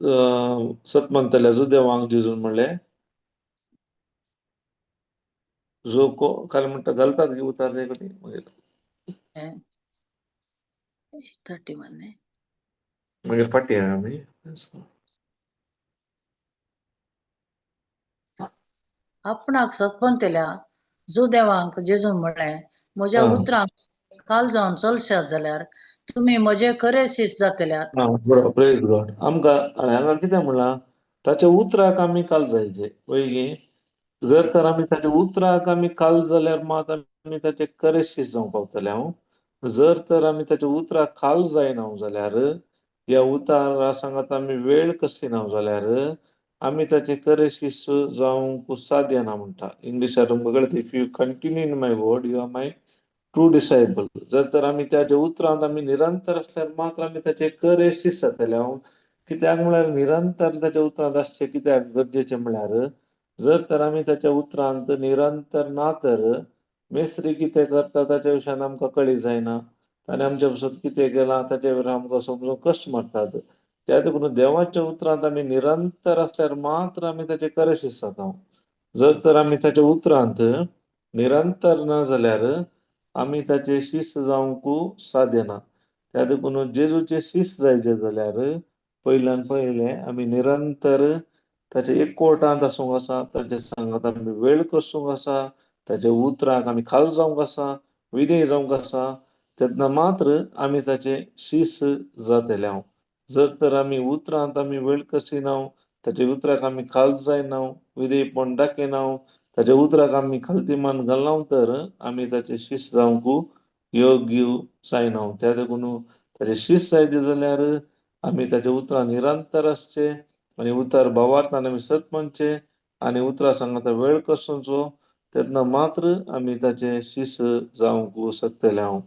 सत म्हणतले जो देवांक जिजून म्हणले जो को काय म्हणता घालतात की उतार दे कधी Eh, 31 eh. मागीर फाटी आमी आपणाक सतपंतल्या जो देवांक जेजून म्हणलें म्हज्या हा उतरांक काल जावन चलशात जाल्यार तुमी म्हजे खरेशीच जातल्यात. हा बरोबर प्रेज गॉड आमकां हांगा कितें म्हणला ताच्या उतराक आमी काल जायचे पयली जर तर आमी ताच्या उतराक आमी काल जाल्यार मात आमी ताचे करेशीस जावंक पावतले हांव जर तर आमी ताच्या उतराक काल जायना जाल्यार या उतारा सांगात आमी वेळ कसिना जाल्यार आमी ताचे करेशीस जावंक साध्य ना म्हणटा इंग्लिशार बगळत if you continue in my word you are my true disciple जर तर आमी त्याच्या उतरांत आमी निरंतर असल्यार मात्र आमी ताचे करेशीस जातले हांव कित्याक म्हळ्यार निरंतर ताच्या उतरांत आसचें कित्याक गरजेचें म्हळ्यार जर तर आमी ताच्या उतरांत निरंतर ना तर मेस्त्री कितें करता ताच्या विशयान आमकां कळी जायना ताणें आमच्या पासत कितें केलां ताचे वयल्यान आमकां समजूंक कश्ट मारतात त्या देखून देवाच्या उतरांत आमी निरंतर असल्यार मात्र आमी ताचे करेशीस जाता जर तर आमी ताच्या उतरांत निरंतर ना जाल्यार आमी ताचे शिश्य जावंक साध्य ना त्या देखून जेजूचे शिश्य जायचे जाल्यार पयल्यान पयलें आमी निरंतर ताचे एकवटांत आसूंक आसा ताचे सांगात आमी वेळ करसूंक आसा ताच्या उतराक आमी खाल जावंक आसा विधेय जावंक आसा तेन्ना मात्र आमी ताचे शिश्य जातले हांव जर तर आमी उतरांत आमी वेळ कसिना ताच्या उतराक आमी खाल जायना विधेयपण दाखयना ताच्या उतराक आमी खालतीमान घालना तर आमी ताचे शिश्य जावंक योग्य जायना त्या देखून ताचे शिश्य जायचे जाल्यार आमी ताच्या उतरां निरंतर आसचे आनी उतर भावार्थान आमी सतपणचे आनी उतरां सांगता वेळ कसोचो तेन्ना मात्र आमी ताचे शिश्य जावंक शकतले हांव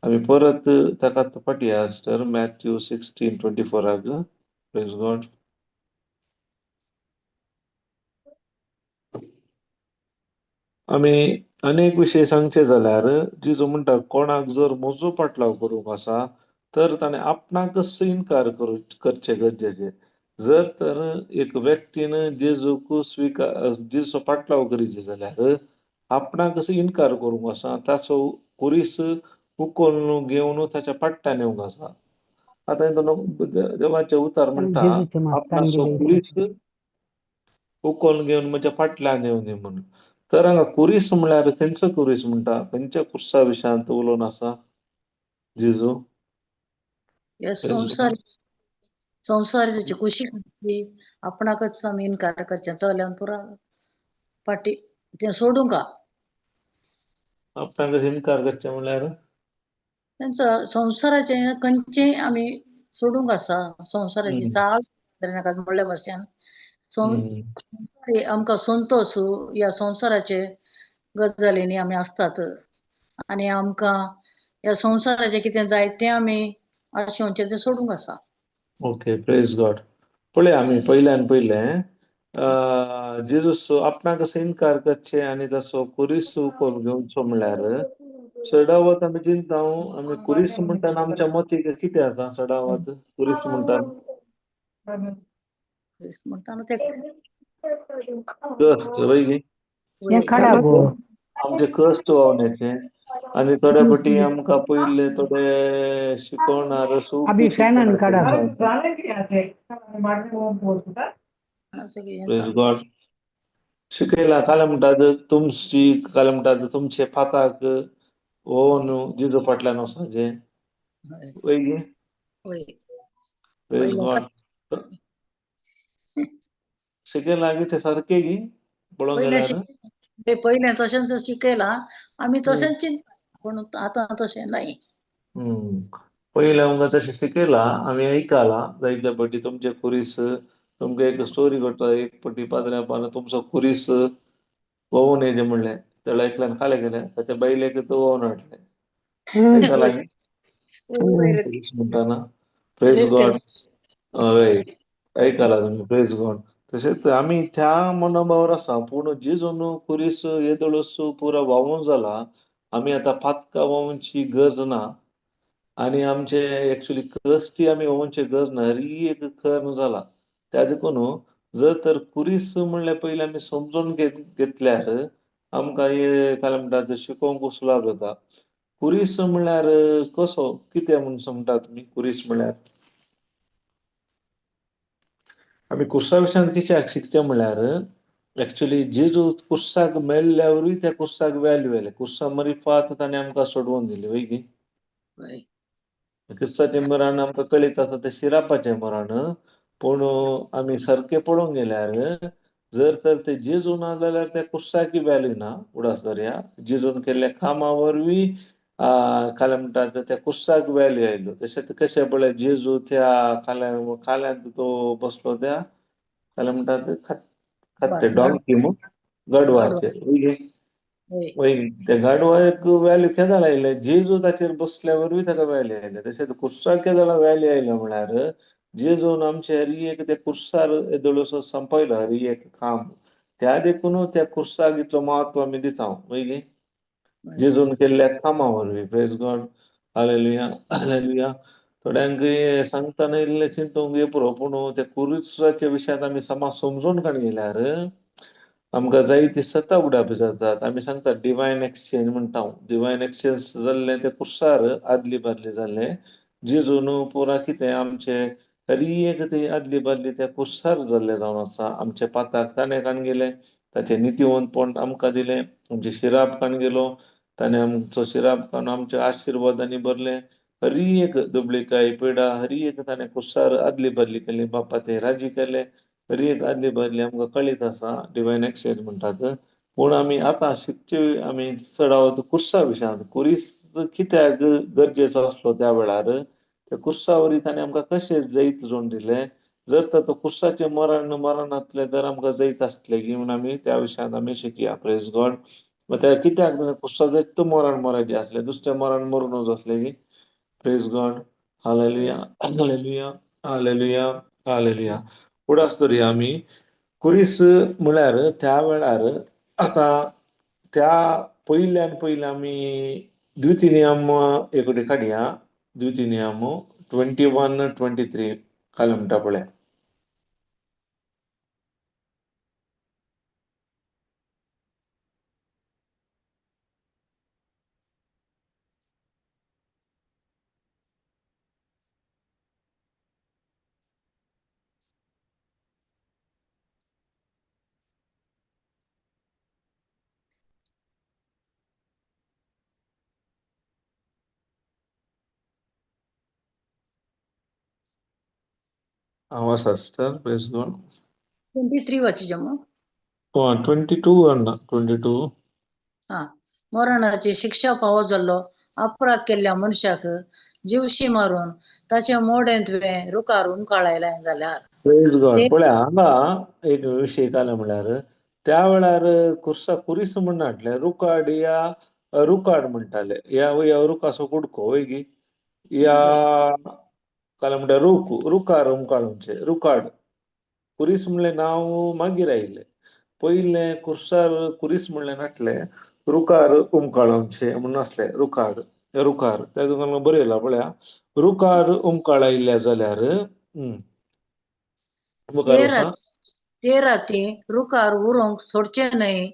आमी परत ताका फाटी सिस्टर मॅथ्यू 16:24 प्रेज गॉड आमी अनेक विशय सांगचे जाल्यार जिजू म्हणटा कोणाक जर म्हजो पाटलाव करूंक आसा तर ताणें आपणाकच इन्कार करचे गरजेचे जर तर एक व्यक्तीन जेजूक स्विकार जेजूचो पाटलाव करीचे जाल्यार आपणाकच इन्कार करूंक आसा ताचो कुरीस उखोवन घेवन ताच्या पाट्ट्यान येवंक आसा आतां देवाचे उतार म्हणटा जेजूचे मास्तान आपणाचो गेले कुरीस उखोवन घेवन म्हज्या फाटल्यान येवन दी म्हणून तर हांगा कुरीस म्हळ्यार खंयचो कुरीस म्हणटा खंयच्या कुर्सा विशयांत उलोवन आसा जेजू हे संसाराची खुशी खातीर आपणाकच आमी इन्कार करचे तो जाल्यार पुरा फाटी तें सोडूं का आपणाकच इन्कार करचे म्हळ्यार तेंचो संसाराचे खंयचेय आमी सोडूंक आसा संसाराची चाल नाका म्हणल्या भाशेन आमकां संतोश ह्या संसाराचे गजालींनी आमी आसतात आनी आमकां ह्या संसाराचें कितें जाय तें आमी आशेवचें तें सोडूंक आसा ओके प्रेज गॉड पळय आमी पयल्यान पयलें जेजूस आपणाकच इन्कार करचे आनी ताचो कुरीस उखोवन घेवचो म्हळ्यार सडावत आमी चिंता आमी कुरीस म्हणटाना आमच्या मतीक कितें आसा सडावत कुरीस म्हणटाना म्हणटाना तें कष्ट वयली हें काडा गो आमचे कष्ट वावण्याचे आनी थोड्या फाटी आमकां पयले थोडे शिकवणार अभी फॅनान काडा प्रेज गॉड शिकयला काले म्हणटात तुमची काले म्हणटात तुमचे फाताक ओवन जिजू फाटल्यान वचपाचें वयली प्रेज गॉड शिकयला कितें सारकें गी पळोवंक गेल्यार पयलें तशेंच शिकयलां आमी तशेंच चिंता पूण आतां तशें नाय पयलें आमकां तशें शिकयलां आमी आयकलां जायते फाटी तुमचे कुरीस तुमकां एक स्टोरी घडटा एक फाटी पाद्र्यान तुमचो कुरीस वोवून येयचें म्हणलें तें एकल्यान कालें केलें ताच्या बायलेक तो वोवून हाडलें आयकलां कुरीस म्हणटाना प्रेज गॉड हय आयकलां तुमी प्रेज गॉड तशेंच आमी त्या मनोभावार आसा पूण जेजून कुरीस येदोळस पुरो व्हांवून जाला आमी आतां पातकां वोवोवची गरज ना आनी आमचे एक्चुअली कश्टी आमी वोवोवची गरज ना एक खर जाला त्या देखून जर तर कुरीस म्हणल्यार पयलीं आमी समजून घेतल्यार आमकां हे काय म्हणटात शिकोवंक सुलाभ जाता. कुरीस म्हणल्यार कसो कितें म्हणून समजता तुमी कुरीस म्हणल्यार? आमी कुर्सा विशयान कित्याक शिकचे म्हणल्यार एक्चुअली जेजू कुर्साक मेल्ल्यावरूय त्या कुर्साक व्हॅल्यू आयलें. कुर्सा मरी फात ताणें आमकां सोडवून दिलें वय की. वय. क्रिस्ताचें मरण आमकां कळीत आसा तें शिरापाचें मरण, पूण आमी सारकें पळोवंक गेल्यार जर तर ते जेजू ना जाल्यार त्या कुर्साकी व्हॅल्यू ना उडास दर्या. जेजून केल्ल्या कामा वरवीं काय म्हणटात त्या कुर्साक व्हॅल्यू आयलो. तशेंच कशें पळय जेजू त्या खाल्यात तो बसलो त्या काय म्हणटात ते डॉंकी गडवाचेर वय. वय त्या गाडवाक व्हॅल्यू केदां आयलें जेजू ताचेर बसल्या वरवीं ताका व्हॅल्यू आयलें. तशेंच कुर्साक केदां व्हॅल्यू आयलें म्हळ्यार जेजून आमचे हर एक त्या कुर्सार येदोळसो संपयलो हर एक काम. त्या देखून त्या कुर्साक इतलो महत्व आमी दिता वय की. जेजून केल्ल्या कामा वरवीं प्रेज गॉड. Hallelujah hallelujah. थोड्यांक सांगतना इल्लें चिंतूंक पुरो पूण त्या कुरिसाच्या विशयांत आमी समज समजून काण गेल्यार आमकां जायतीं सतां उडावपी जातात. आमी सांगतात डिवायन एक्सचेंज म्हणटा हांव. डिवायन एक्सचेंज जाल्लें ते कुर्सार आदली बादली जाल्लें. जेजून पुरा कितें आमचें हर एक ती आदली बादली त्या कुर्सार जाल्लें जावन आसा. आमचे पाताक ताणें काण गेलें, ताचें नितीवंतपण आमकां दिलें, आमचे शिराप काण गेलो, ताणें आमचो शिराप काडून आमच्या आशिर्वादांनी भरलें. हर एक दुबळीकाय पिडा हर एक ताणें कुर्सार आदली बादली केली. बापा ते राजी केले हर एक आदली बादली आमकां कळीत आसा. डिवायन एक्सचेंज म्हणटात. पूण आमी आतां शिकचे आमी चडावत कुर्सा विशयांत. कुरीस कित्याक गरजेचो आसलो त्या वेळार त्या कुर्सा वरवीं ताणें आमकां कशें जैत जोडून दिलें. जर तर तो कुर्साचें मरण नासलें तर आमकां जैत आसतलें की म्हूण आमी त्या विशयांत आमी शिकया. Praise God. त्या कित्याक कुर्सा जैत मरण मराचें आसलें, दुसरें मरण मरूं नजो आसलें की. Praise God. Hallelujah hallelujah hallelujah hallelujah. उडास धरया आमी कुरीस म्हळ्यार त्या वेळार आतां त्या पयल्यान पयलीं आमी द्वितीनियम एक वाटी काडया. द्वितीनियम 21:23 काय म्हणटा पळय. हांव आसा सिस्टर. Praise God. 23 वाचिजमो. 22 अण्णा 22. मरणाची शिक्षा फावो जाल्लो अपराध केल्ल्या मनशाक जीवशी मारून ताचे मोडें तुवें रुकारून काळयलें जाल्यार प्रेज गॉड. ते पळय हांगा एक विशय जालो म्हळ्यार त्या वेळार कुर्सा कुरीस म्हण नाटले रुकाड या रुकाड म्हणटाले. या रुखाचो कुडको वय की. या काय म्हणटा रुकार उमकाळूंचे रुकाड. कुरीस म्हणलें नांव मागीर आयिल्लें. पयलें कुर्सार कुरीस म्हणलें नाटलें रुकार उमकाळोनचे म्हणून आसलें. रुकार त्या लागून बरयलां पळया. रुकार उमकाळयल्या जाल्यार मुखार वचा. ते राती रुकार उरोंक सोडचे न्हय.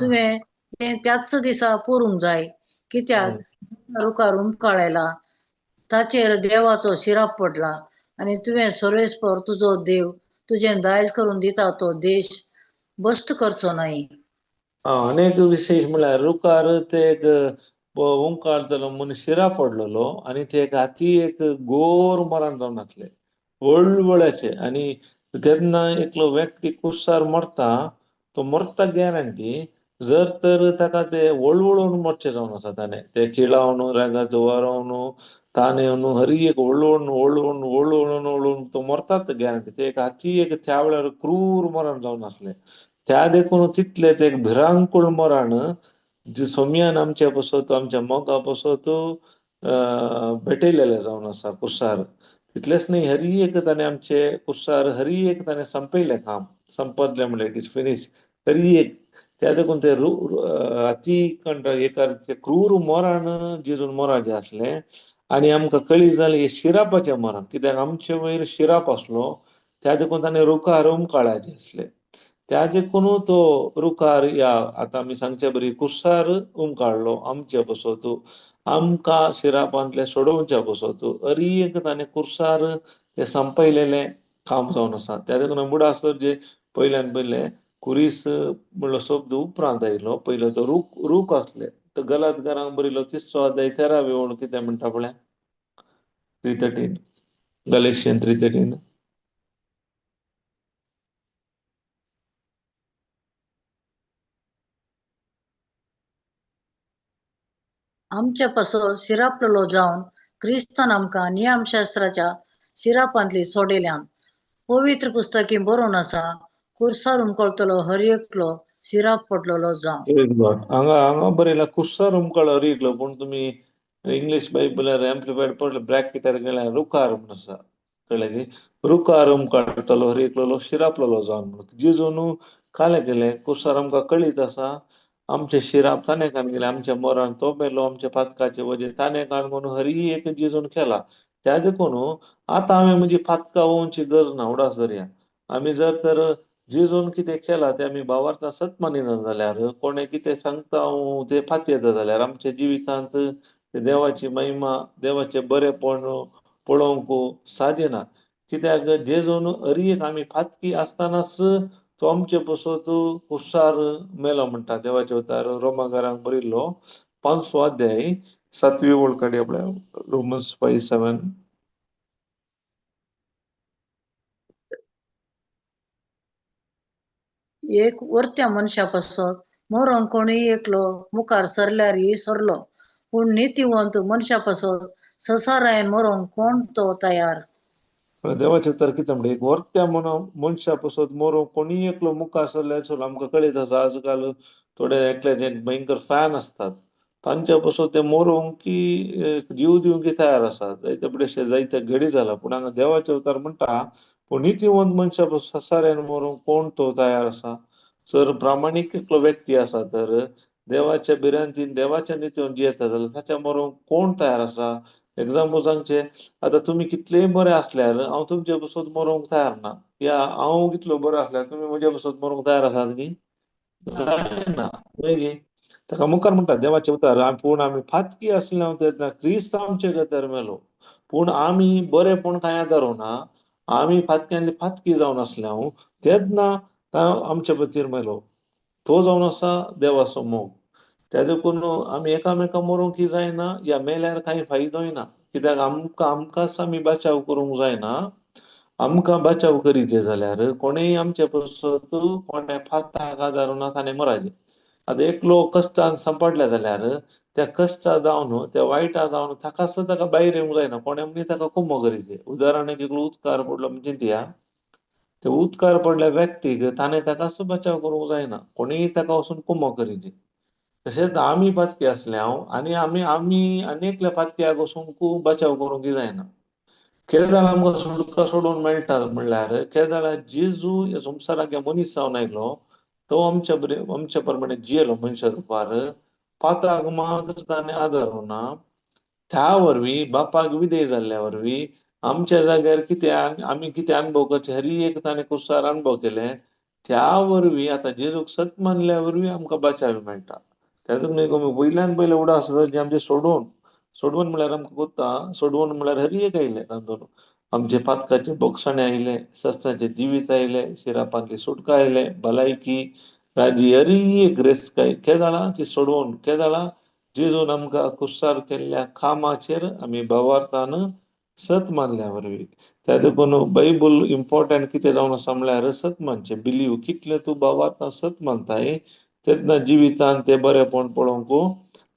तुवें तें त्याच दिसा पुरूंक जाय. कित्याक रुकार उमकाळयला ताचेर देवाचो शिराप पडला आनी तुवें सर्वेस्पर तुजो देव तुजें दायज करून दिता तो देश बश्ट करचो न्हय. अनेक विशेष म्हळ्यार रुकार ते एक ओंकार जालो मनीस शिरा पडलेलो आनी ते एक हाती एक घोर मरण जावन आसलें वळवळ्याचे. आनी केन्ना एकलो व्यक्ती कुर्सार मरता तो मरता गॅरंटी जर तर ताका ते वळवळून मरचें जावन आसा. ताणें ते किळावन रागात वारोवन ताणेवन हर एक वळवळून तो मरतात गॅरंटी. ते एक हाती एक त्या वेळार क्रूर मरण जावन आसलें. त्या देखून तितलें ते एक भिरांकूळ मरण जे सोम्यान आमच्या बसत आमच्या मोगा बसत भेटयलेलें जावन आसा कुर्सार. तितलेंच न्हय हर एक ताणें आमचे कुर्सार हर एक ताणें संपयलें काम. संपदलें म्हणलें इट इज फिनिश. हर एक त्या देखून ते हाती एका क्रूर मरण जेजून मराचें आसलें. आनी आमकां कळीत जालें हे शिरापाचें मरण. कित्याक आमचे वयर शिराप आसलो त्या देखून ताणें रुखार उमकाळाचे असले त्या देखून तो रुखार या आता आमी सांगचे बरी कुर्सार उमकाळलो आमचे बसोत आमकां शिरापांतले सोडोवचे बसोत एक ताणें कुर्सार ते संपयलेले काम जावन आसा त्या देखून बुडासर जे पयल्यान पयले कुरीस म्हणलो शब्द उपरांत आयलो पयलो तो रूख असले तर गलातकारांक बरयलो 3 अध्याय 13 ओळ कितें म्हणटा पळय 3:13 गलेशियन 3:13 आमचे पासो शिरापलो जावन क्रिस्तान आमकां नियमशास्त्राच्या शिरापांतली सोडिल्ल्यान पवित्र पुस्तकी बरोवन आसा कुर्सार उमकळतलो हर एकलो शिराप पडलेलो जावन हांगा बरयला कुर्सार उमकळ हरिकलो पूण तुमी इंग्लीश बायबलार एम्प्लिफायड पडले ब्रॅकेटार गेल्यार रुखार म्हणून आसा कळ्ळें की रुखार उमकळटलो हरिकलो शिरापलो जावन म्हणून जेजून काले केले कुर्सार आमकां कळीत आसा आमचे शिराप ताणें काण गेले आमच्या मोरान तो मेलो आमच्या पातकाचे वजे ताणें काण म्हणून हरी एक जेजून केला त्या देखून आतां आमी म्हणजे पातकां वोवची गरज ना उडास दर्या आमी जर तर जेजून कितें केला ते आमी भावार्थ सत मानिना जाल्यार कोणें कितें सांगता ते फाती येता जाल्यार आमच्या जिवितांत देवाची महिमा देवाचें बरेपण पळोवंक साध्य ना कित्याक जेजून हरी एक आमी फातकी आसतनाच तो आमचे बसोत कुर्सार मेलो म्हणटा देवाचे उतार रोमाकारांक बरयल्लो 5 अध्याय 7 ओळ काडया पळय रोमन्स 5:7 एक वरत्या मनशा पासो मोरोंक कोणीय एकलो मुखार सरल्यारय सरलो पूण नितीवंत मनशा पासो ससारायन मोरोंक कोण तो तयार देवाचे उतार कितें म्हणटा एक वर्त्या मनशा पासत मोरोंक कोणीय एकलो मुखार सरल्यार चल आमकां कळीत आसा आजकाल थोडे एकले जे भयंकर फॅन असतात तांच्या पासून ते मोरोंक की जीव दिवंक तयार आसात जायते बडेशे जायते घडी जाला पूण हांगा देवाचे उतार म्हणटा पूण नितीवंत मनशा पासून ससाऱ्यान मोरोंक कोण तो तयार आसा जर प्रामाणीक एकलो व्यक्ती आसा तर देवाच्या बिरांतीन देवाच्या नितीवन जियेता जाल्यार ताच्या मोरोंक कोण तयार आसा एग्जाम्पल सांगचे आता तुम्ही कितलेय बरे असल्यार हांव तुमचे बसोत मरोंक तयार ना या हांव कितलो बरो असल्यार तुम्ही म्हजे बसोत मरोंक तयार आसात की जायना ताका मुखार म्हणटा देवाचे उतार पूण आमी फातकी आसल्या तेन्ना क्रिस्त आमचे खातीर मेलो पूण आमी बरेपण कांय आदारुना आमी फातक्यांतली फातकी जावन आसल्या तेन्ना आमचे खातीर मेलो तो जावन आसा देवाचो मोग त्या देखून आमी एकामेका मरोंक जायना या मेल्यार कांय फायदोय ना कित्याक आमकांच आमी बचाव करूंक जायना आमकां बचाव करीचे जाल्यार कोणेय आमचे बसत कोणे फाताक आदारुना ताणें मराचे आतां एकलो कश्टान सांपडल्या जाल्यार त्या कश्टा जावन त्या वायटा जावन ताकाच ताका भायर येवंक जायना कोणे म्हणजे ताका कुमो करीचे उदाहरण एकलो उदकार पडलो म्हणजे चिंतया ते उदकार पडल्या व्यक्तीक ताणें ताकाच बचाव करूंक जायना कोणीय ताका वचून कुमो करीचे तशेंच आमी फातकी आसल्या आनी आमी एकल्या फातक्याक वचूंक बचाव करूंक जायना केदाळ आमकां सुटका सोडून मेळटा म्हणल्यार केदाळ जेजू ह्या संवसाराक मनीस जावन आयलो तो आमच्या प्रमाणे जियेलो मनशा रुपार पाताक मात्र ताणें आदारुना त्या वरवीं बापाक विधेय जाल्ल्या वरवीं आमच्या जाग्यार कितें आमी कितें अनुभव करचे हरी एक ताणें कुर्सार अनुभव केले त्या वरवीं आतां जेजूक सत मानल्या वरवीं आमकां बचाव मेळटा त्यातून वयल्यान पयले उडास जे आमचे सोडवून म्हळ्यार आमकां कोत्ता सोडवून म्हळ्यार हरी एक आयले तातूंत आमचे पातकाचे बोगसाणे आयले सस्त्याचे जिवीत आयले शिरापांतली सुटका आयले भलायकी राजी हरी एक रेस्काय केदाळा ती सोडवून केदाळा जेजून आमकां कुर्सार केल्ल्या कामाचेर आमी भावार्थान सत मानल्या वरवीं त्या देखून बायबल इम्पॉर्टंट कितें जावन आसा म्हळ्यार सत मानचे बिलीव कितले तूं भावार्थान सत मानताय तेन्ना जिवितांत ते बरेपण पळोवंक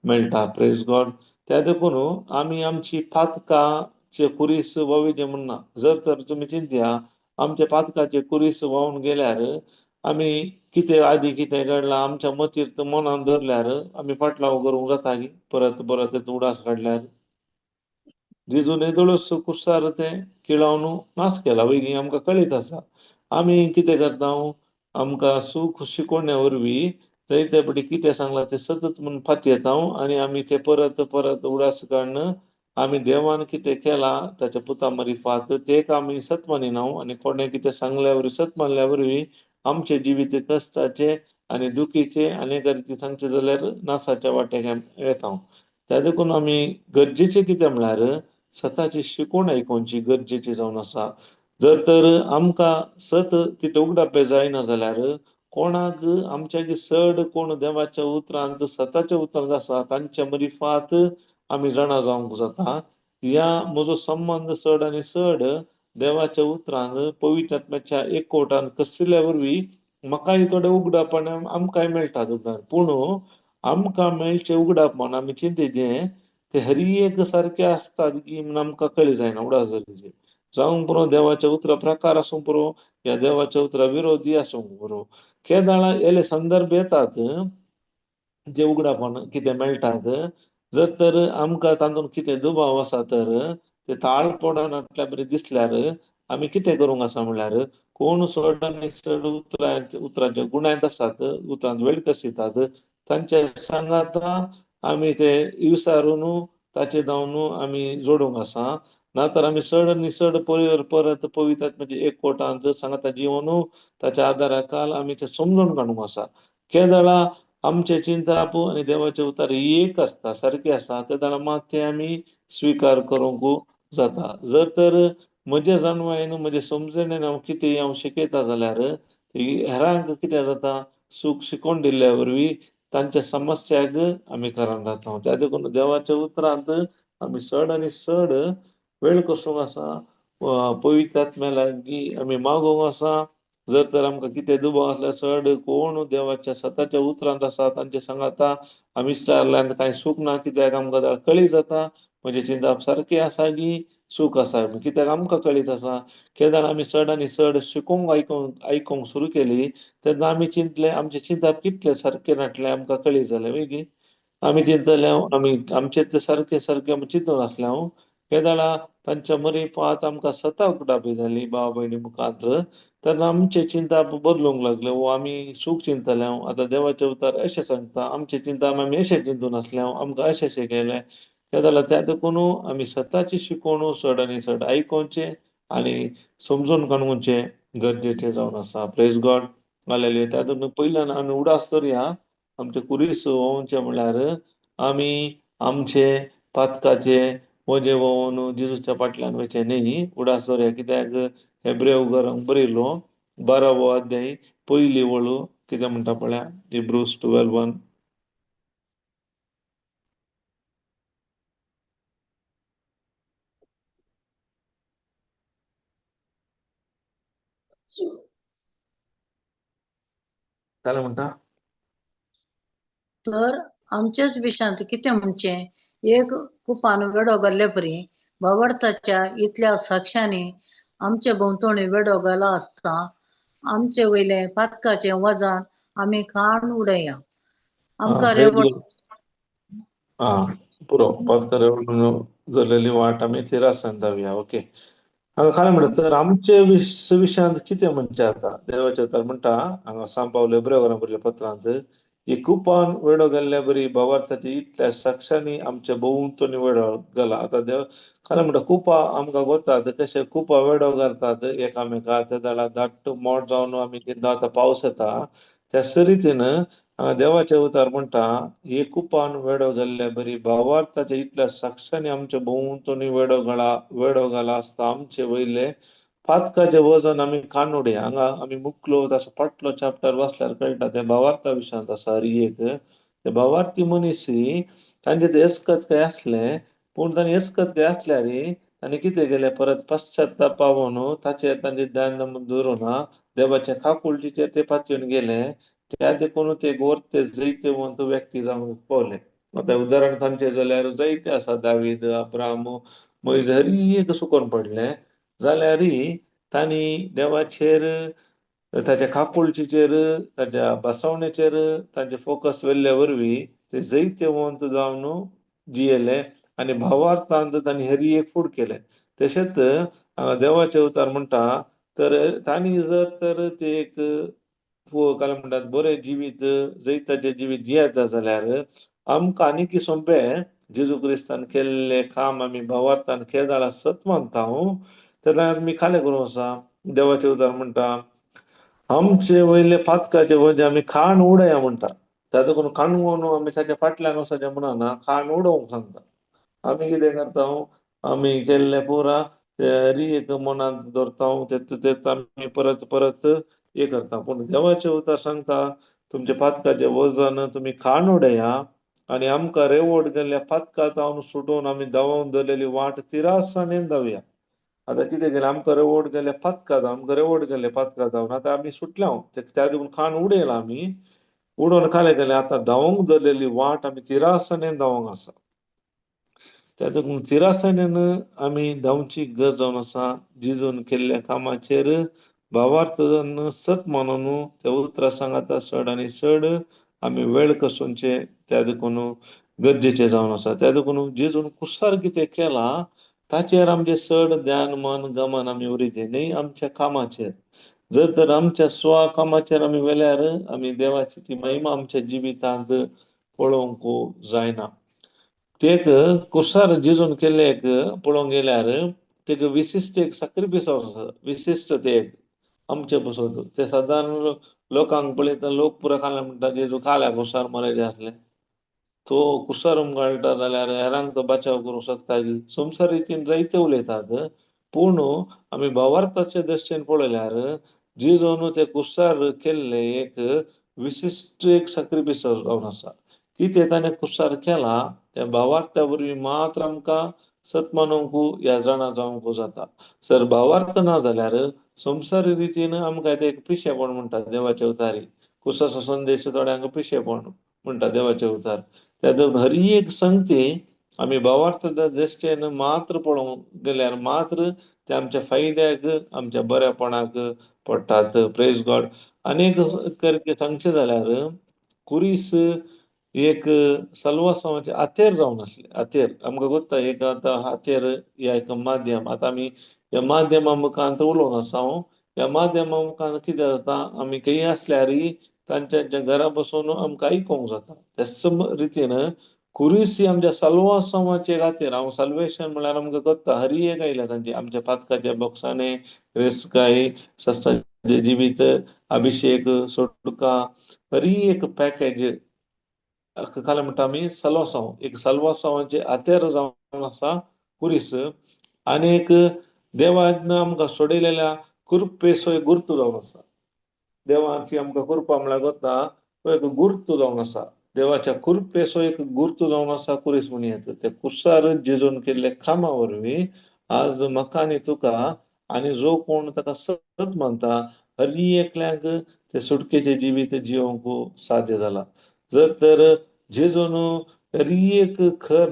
मेळटा प्रेज गॉड त्या देखून आमी आमची पातकाचे कुरीस वोविचे म्हणना जर तर तुमी चिंतया आमच्या पातकाचे कुरीस व्हांवन गेल्यार आमी कितें आदी कितें घडलां आमच्या मतीर मनान धरल्यार आमी फाटलाव करूंक जाता की परत उडास काडल्यार जेजून येदोळच कुर्सार ते किळावन नाश केला वयली आमकां कळीत आसा आमी कितें करता आमकां सूख शिकोवण्या वरवीं जायते फावटी कितें सांगलां ते सतत म्हणून फाटी येता आनी आमी ते परत उडास काडन आम्ही देवान कितें केला ताच्या पुता मरिफात तेक आमी सत मानिनाव आणि कोणें कितें सांगल्या वरवीं सत मानल्या वरवीं आमचे जिवीत कश्टाचे आनी दुखीचे आनी गरजे सांगचे जाल्यार नासाच्या वाटेक येता त्या देखून आमी गरजेचे कितें म्हळ्यार सताची शिकवण आयकोवची गरजेची जावन आसा जर तर आमकां सत तिथे उगडापे जायना जाल्यार कोणाक आमच्या चड कोण देवाच्या उतरांत सताच्या उतरांत आसा तांच्या मरिफात आमी जाणा जावंक जाता या म्हजो संबंध चड आनी चड देवाच्या उतरांत पवित्र आत्म्याच्या एकवटान कसल्या वरवीं म्हाकाय थोडें उगडापण आमकांय मेळटा पूण आमकां मेळचें उगडापण आमी चिंतेचें ते हर एक सारकें आसतात की म्हूण आमकां कळ्ळें जायना उडासदारीचें जावंक पुरो देवाच्या उतरा प्रकार आसूं पुरो या देवाच्या उतरा विरोधी आसूंक पुरो केदाळा येले संदर्भ येतात जे उगडापण कितें मेळटात जर तर आमकां तातूंत कितें दुबाव आसा तर ते ताळपणांतल्या बरें दिसल्यार आमी कितें करूंक आसा म्हळ्यार कोण चड आनी चड उतरांचे गुणांत आसात उतरांत वेळ कसितात तांचे सांगाता आमी ते विचारून ताचे जावन आमी जोडूंक आसा नातर आमी चड आनी चड परत पवित्र आत्म्याच्या एकवटांत सांगाता जिवन ताच्या आदाराखाल आमी ते समजून काडूंक आसा केदाळा आमचे चिंताप आनी देवाचे उतार एक आसता सारखे आसा ते जाणा मात ते आमी स्विकार करूंक जाता जर तर म्हज्या जाणवायेन म्हज्या समजणेन हांव कितें हांव शिकयता जाल्यार हेरांक कितें जाता सूख शिकोवन दिल्ल्या वरवीं तांच्या समस्याक आमी कारण जाता त्या देखून देवाच्या उतरांत आमी चड आनी चड वेळ कसूंक आसा पवित्र आत्म्या लागीं आमी मागोंक आसा जर तर आमकां कितें दुबाव आसल्यार चड कोण देवाच्या सताच्या उतरांत आसा तांचे सांगाता आमी विचारल्यार कांय सूख ना कित्याक आमकां कळी जाता म्हजें चिंतप सारकें आसा की सूख आसा कित्याक आमकां कळीत आसा केदार आमी चड आनी चड शिकोवंक आयकोंक सुरू केली तेन्ना आमी चिंतले आमचें चिंतप कितलें सारकें नाटलें आमकां कळीत जालें वेगी आमी चिंतले आमी आमचें तें सारकें सारकें आमी चिंतून आसले हांव केदाळा तांच्या मरिफात आमकां सता उगडापी जाली भाव भयणी मुखांत तेन्ना आमचें चिंतप बदलूंक लागलें वो आमी सूख चिंतले हांव आतां देवाचे उतार अशें सांगता आमचें चिंतप आमी अशें चिंतून आसले हांव आमकां अशें शिकयलें केदाळा त्या देखून आमी सताची शिकवण चड आनी चड आयकोवचें आनी समजून काडूचें गरजेचें जावन आसा प्रेज गॉड हालेलुया त्या देखून पयल्यान आमी उडास धरया आमचे कुरीस वोवचें म्हळ्यार आमी आमचे पातकाचे वजे वोवन जेजूच्या फाटल्यान वयचें न्ही उडास धरया कित्याक हेब्रेव घरांक बरयलो 12वो अध्याय पयली वळू कितें म्हणटा पळया हिब्रूज 12:1 काय म्हणटा तर आमचेच विशांत कितें म्हणचें एक कुपान वेडो घाल्ले परी भावार्थाच्या इतल्या साक्षांनी आमचे भोंवतणी वेडो घाला आसता आमचे वयले पातकाचे वजन आमी खाण उडया आमकां रेवड पुरो पातकार धरलेली वाट आमी तिरासान जावया ओके हांगा काय म्हणटा तर आमचे विशांत कितें म्हणचे आता देवाचे तर म्हणटा हांगा सांपावले हेब्रेव घरांत बरयल्या पत्रांत ही कुपान वेडो गेल्ल्या बरी भावार्थाची इतल्या साक्षांनी आमच्या भोंवतणी वेडो घाला आतां देव खरें म्हणटा कुपा आमकां वतात कशें कुपा वेडो घालतात एकामेकाक त्या झाडां धाट्ट मोठ जावन आमी जेन्ना आतां पावस येता त्या रितीन देवाचे उतार म्हणटा हे कुपान वेडो घाल्ल्या बरी भावार्थाच्या इतल्या साक्षांनी आमच्या भोंवतणी वेडो घाला आसता आमचे वयले पातकाचे वजन आमी काणुडया हांगा आमी मुखलो ताचो फाटलो चॅप्टर वाचल्यार कळटा ते भावार्था विशयांत आसा एक ते भावार्थी मनीस तांचे ते एस्कत काय आसले पूण तांणी एस्कत काय आसल्यार तांणी कितें केलें परत पश्चाताप पावोन ताचेर तांचे ध्यान दवरून देवाच्या खाकुलचेर ते पातयेवन गेले त्या देखून ते गोरते जैतवंत व्यक्ती जावन पावले आता उदाहरण तांचे जाल्यार जायते आसा दावीद अब्राहम मोइज हर एक सुकोन पडले जाल्यार तांणी देवाचेर ताच्या खाकुलचेर ताच्या बसवणेचेर तांचे फोकस वेल्ल्या वरवीं ते जैतवंत जावन जियेले आनी भावार्थांत तांणी हर एक फूड केले तशेंच देवाचे उतार म्हणटा तर तांणी जर तर ते एक काय म्हणटात बरें जिवीत जैताचे जिवीत जियेता जाल्यार आमकां आनीक सोंपे जेजू क्रिस्तान केल्ले काम आमी भावार्थान केदाळ सत मानता जाल्यार आमी खाले करूं आसा. देवाचे उदार म्हणटा आमचे वयले पातकाचे वजे आमी खाण उडया म्हणटा. ताका करून काणून आमी ताच्या फाटल्यान वचचें म्हणना, खाण उडोवंक सांगता. आमी कितें करता आमी केल्ले पुरा एक मनांत दवरता तेच आमी परत परत हे करता. पूण देवाचे उतर सांगता तुमच्या पातकाचे वजन तुमी खाण उडया आनी आमकां रेवोड गेल्ल्या पातकांत सुटून आमी देवान धरलेली वाट तिरासानेन धांवया. आतां कितें केलें आमकां रेवोड गेल्ल्या पातकां जावन आतां आमी सुटल्या त्या देखून खाण उडयलां आमी उडोवन खालें गेलें. आतां धांवंक धरलेली वाट आमी तिरासानेन धांवंक आसा. त्या देखून तिरासानेन आमी धांवची गरज जावन आसा. जेजून केल्ल्या कामाचेर भावार्थान सत मानून त्या उतरां सांगाता चड आनी चड आमी वेळ कसोवचे त्या देखून गरजेचें जावन आसा. त्या देखून जेजून कुसार कितें केलां ताचेर आमचें चड ध्यान मन गमन आमी उरयचें न्ही आमच्या कामाचेर. जर तर आमच्या स्वा कामाचेर आमी वेल्यार आमी देवाची ती महिमा आमच्या जिवितांत पळोवंक जायना. तेक कुसार जेजून केल्ले पळोवंक गेल्यार तेका विशिश्ट एक सॅक्रिफायस आसा. विशिश्ट ते आमचे पसून ते सादारण लोकांक पळयता लोक पुरो खाले म्हणटा जेजू खाल्या कुसार मरे जे आसले. तो कुसार घालता जाल्यार हेरांक तो बचाव करूंक शकता की संवसार रितीन जायते उलयतात. पूण आमी भावार्थाचे दृश्टीन पळयल्यार जेजून ते कुसार केल्ले एक विशिश्ट एक सॅक्रिफायस जावन आसा. कितें ताणें कुसार केला त्या भावार्था वरवीं मात्र आमकां सत मानूंक ह्या जाणा जावंक जाता. जर भावार्थ ना जाल्यार संवसारी रितीन आमकां ते एक पिशेपण म्हणटा देवाचे उतारी. कुसाचो संदेश थोड्यांक पिशेपण म्हणटा देवाचे उतार. त्या देखून हर एक संगती आमी भावार्थाच्या दृश्टीन मात्र पळोवंक गेल्यार मात्र ते आमच्या फायद्याक आमच्या बरेपणाक पडटात. Praise God. आनीक सांगचें जाल्यार कुरीस एक सल्वासांवाचें आतेर जावन आसलें. आतेर आमकां कोत्ता एक आतां आतेर ह्या एक माध्यम. आतां आमी ह्या माध्यमा मुखांत उलोवन आसा. ह्या माध्यमा मुखांत कितें जाता आमी खंय आसल्यारय तांच्या घरा बसून आमकां आयकोंक जाता. त्याच रितीन कुरीस ही आमच्या सल्वासांवाचें एक आतेर. हांव सल्वेशन म्हळ्यार आमकां कोत्ता हर एक आयल्या तांची आमच्या पातकाचे बोगसाणे रेस्काय सस्ताचें जिवीत अभिषेक सुटका हर एक पॅकेज खाला म्हणटा आमी सल्वासांव एक सल्वासांवाचें आतेर जावन आसा कुरीस. आनीक देवान आमकां सोडयलेल्या कृपेचो एक गुर्तू जावन आसा. देवाची आमकां कृपा म्हळ्यार कोत्ता तो एक गुर्तू जावन आसा. देवाच्या कृपेचो एक गुर्तू जावन आसा कुरीस म्हणयेत. ते कुसार जेजून केल्ले कामा वरवीं आज म्हाका आनी तुका आनी जो कोण ताका सत मानता हर एकल्याक ते सुटकेचें जिवीत जिवंक साध्य जाला. जर तर जेजून हर एक खर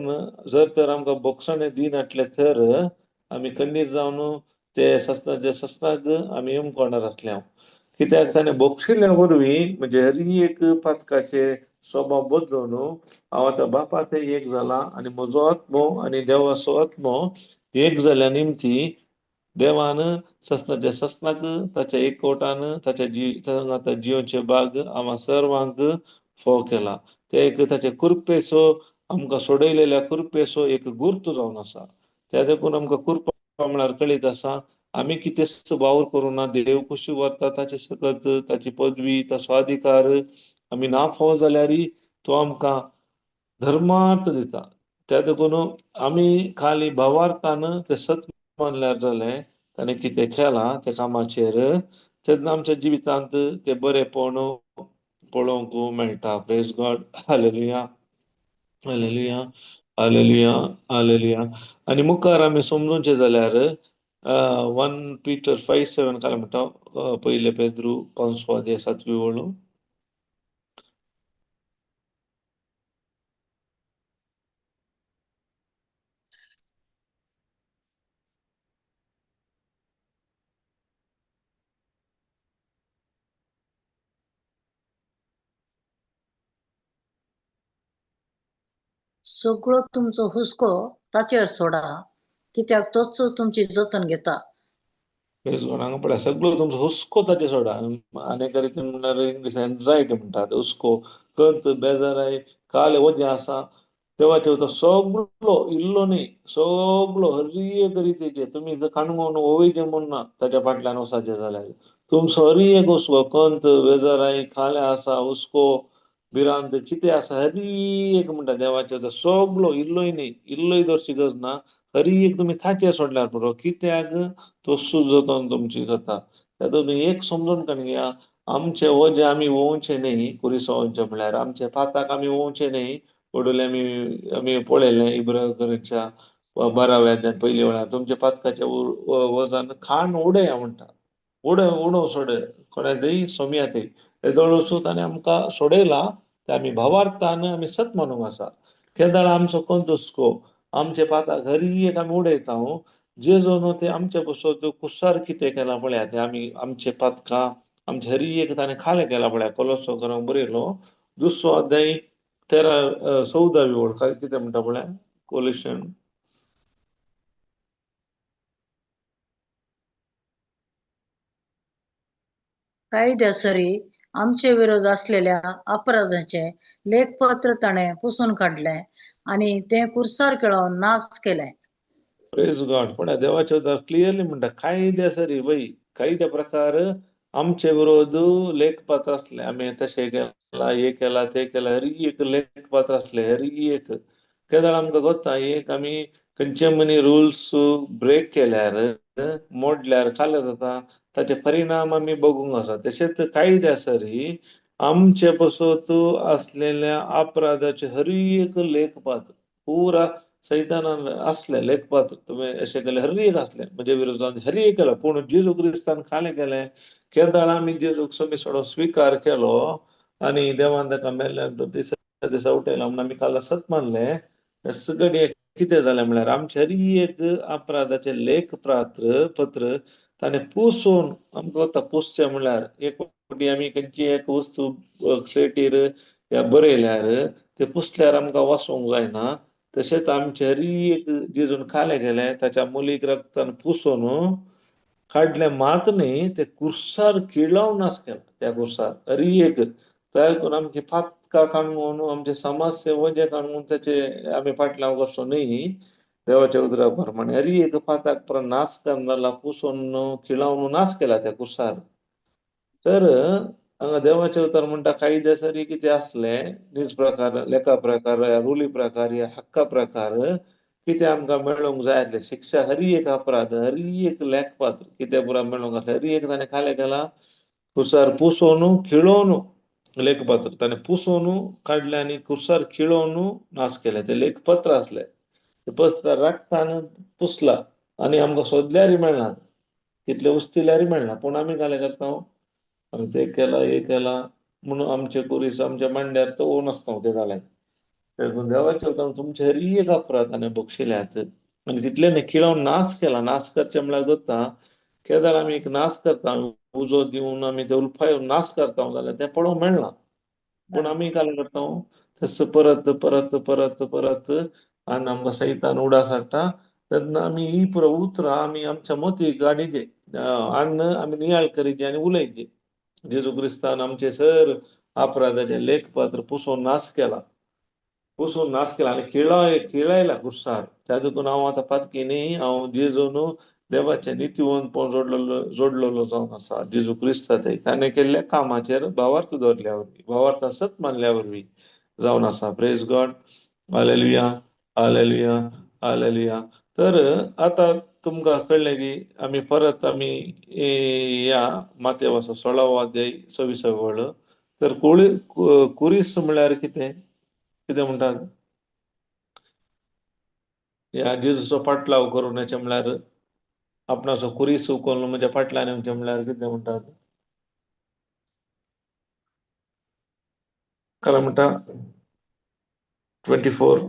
जर तर आमकां बोगसाणें दिनाटले तर आमी खंडीत जावन ते सस्ताक आमी येवंक आसल्या. कित्याक ताणें बोगशिल्ल्या वरवीं म्हणजे हर एक पातकाचे स्वभाव बदलून हांव आतां बापा थंय एक जाला आनी म्हजो आत्मो आनी देवाचो आत्मो एक जाल्या निमती देवान सस्ताक ताच्या एकवटान ताच्या जिवचे भाग आम्हा सर्वांक फोव केला. ते एक ताचे कृपेचो आमकां सोडयलेल्या कृपेचो एक गुर्तू जावन आसा. त्या देखून आमकां कृपा म्हळ्यार कळीत आसा आमी कितें वावर करूं ना देव कुशी व्हरता ताचे सकत ताची पदवी ताचो अधिकार आमी ना फोव जाल्यारय तो आमकां धर्मार्थ दिता. त्या देखून आमी खाली भावार्थान ते सत मानल्यार जालें. ताणें कितें केलां त्या कामाचेर तेन्ना आमच्या जिवितांत ते बरेपण पळोवंक मेळटा. Praise God. Hallelujah hallelujah hallelujah hallelujah. आनी मुखार आमी समजूचें जाल्यार 1 Peter 5:7 काय म्हणटा पयले पेद्रू 5 7 ओळ. सगळो तुमचो हुस्को ताचेर सोडा कित्याक तोच तुमची जतन घेता. Praise God. हांगा पळय सगळो तुमचो हुस्को ताचेर सोडा. अनेक रितीन म्हणल्यार इंग्लिशान एन्झायटी म्हणटात. हुस्को खंत बेजाराय काले वजे आसा देवाचे उतर सगळो इल्लो न्ही सगळो हर एक रितीचे तुमी जर काणकोण ओवेचे म्हणना ताच्या फाटल्यान वसाचे जाल्यार तुमचो हर एक हुस्को कंत वेजराई खाले आसा हुस्को भिरांत कितें आसा हर एक म्हणटा देवाचे उतर सगळो इल्लोय न्ही इल्लोय धरची गरज ना हर एक तुमी थाचेर सोडल्यार पुरो कित्याक तो सुजोतन तुमची जाता तातूंत एक समजून घेया आमचे वजे आमी वोवचे न्ही कुरिसोवांचे म्हळ्यार आमचे पाताक आमी वोवचे न्ही वडोले आमी पळयलें इब्राहिमच्या 12व्या अध्यायात पयली वेळार तुमच्या पातकाच्या वजन खाण उडया म्हणटा उडोव सोडय कोणाचेय सोमयातय येदोळ वचून ताणें आमकां सोडयला ते आमी भावार्थान आमी सत मानूंक आसा केदाळ आमचो कंत हुस्को आमचे पाताक हर एक आमी उडयता जेजो न्हू ते आमचे बसोत कुसार कितें केला पळया ते आमी आमचे पातकां आमचे हर एक ताणें खाले केला पळया कोलोसोकरांक बरयलो 2 अध्याय 14वी ओळ काय कितें म्हणटा पळया कोलिशन कायद्यासरी आमचे विरोध असलेल्या अपराधाचे लेखपत्र ताणे पुसून काढले आणि ते कुर्सार खेळवून नाश केले प्रेज गॉड पण देवाचे उतर क्लिअरली म्हणटा कायद्यासरी बाई कायद्या प्रकार आमचे विरोध लेखपात्र असले आमी तशें केला हे केला ते केला हर एक लेखपात्र असले हर एक केदाळ आमकां कोत्ता एक आमी खंयचे मनी रुल्स ब्रेक केल्यार मोडल्यार खाले जाता ताचे परिणाम आमी बघूंक आसा तशेंच कायद्यासरी आमचे बसत असलेल्या अपराधाचे हर एक लेखपात्र पुरा सैतानान असले लेखपात्र तुवें अशें केलें हर एक असलें म्हजे विरोधांत हर एक केलो पूण जेजू क्रिस्तान खालें केलें केदाळ आमी जेजूक सगळो स्विकार केलो आनी देवान ताका मेल्ल्यान तिसऱ्या दिसा उठयला म्हणून आमी काल सत मानलें सगळें कितें जालें म्हळ्यार आमचे हर एक अपराधाचे लेखपात्र पत्र ताणें पुसून आमकां वता पुसचें म्हळ्यार एक फावटी आमी खंयची एक वस्तू स्लेटीर या बरयल्यार ते पुसल्यार आमकां वाचूंक जायना तशेंच आमचे हर एक जेजून खालें गेलें ताच्या मुलीक रक्तान पुसून काडलें मात न्ही ते कुर्सार किळावन नाश केला त्या कुर्सार हर एक तयार करून आमची पातकां काणून आमचे समाज वजे काणून ताचे आमी फाटल्यान वचो न्ही देवाच्या उतरा प्रमाणे हर एक पाताक नाश करनाला पुसून किळावन नाश केला त्या कुर्सार तर हांगा देवाचे उतर म्हणटा कायद्यासरी कितें असलें नीज प्रकार लेखा प्रकार रुली प्रकार या हक्का प्रकार कितें आमकां मेळोंक जाय आसलें शिक्षा हर एक अपराध हर एक लेखपात्र कितें पुरा मेळोंक आसलें हर एक ताणें खालें केला कुर्सार पुसून खिळोवन लेखपात्र ताणें पुसून काडलें आनी कुर्सार खिळोवन नाश केलें ते लेखपत्र आसलें ते पत्र रक्तान पुसला आनी आमकां सोदल्यारय मेळना कितले उस्तिल्यारय मेळना पूण आमी जालें करता आमी ते केला हे केला म्हणून आमचे कुरीस आमच्या मांड्यार तो नासता ते जालें देवाच्या उतर तुमचे हर एक अपराध ताणें बक्षिल्यात आनी तितले न्ही खिळोवन नाश केला नाश करचे म्हळ्यार जाता केदार आमी एक नाश करता उजो दिवन आमी ते उल्फाय नाश करता जाल्यार ते पळोवंक मेळना पूण आमी काय करता तस परत परत परत परत आनी आमकां सैतान उडास हाडटा तेन्ना आमी ही पुरो उतरां आमी आमच्या मती गाडीचे हाडन आमी नियाळ करीचे आनी उलयचे जेजू क्रिस्तान आमचे सर अपराधाचे लेखपत्र पुसून नाश केला आनी खिळायला कुर्सार त्या देखून हांव आतां पातकी न्ही हांव जेजून देवाचे नितीवंतपण जोडलेलो जावन आसा जेजू क्रिस्तांत ताणें केल्ल्या कामाचेर भावार्थ दवरल्या वरवीं भावार्थ सत मानल्या वरवीं जावन आसा praise God hallelujah hallelujah hallelujah तर आतां तुमकां कळ्ळें की आमी परत आमी या माथ्या वाचो 16 अध्याय 26 वळ तर कुरीस म्हळ्यार कितें कितें म्हणटात ह्या जेजूचो पाटलाव करून हेचे म्हळ्यार आपणाचो कुरीस उखलून म्हणजे फाटल्यान येवचें म्हळ्यार कितें म्हणटात काय म्हणटा 24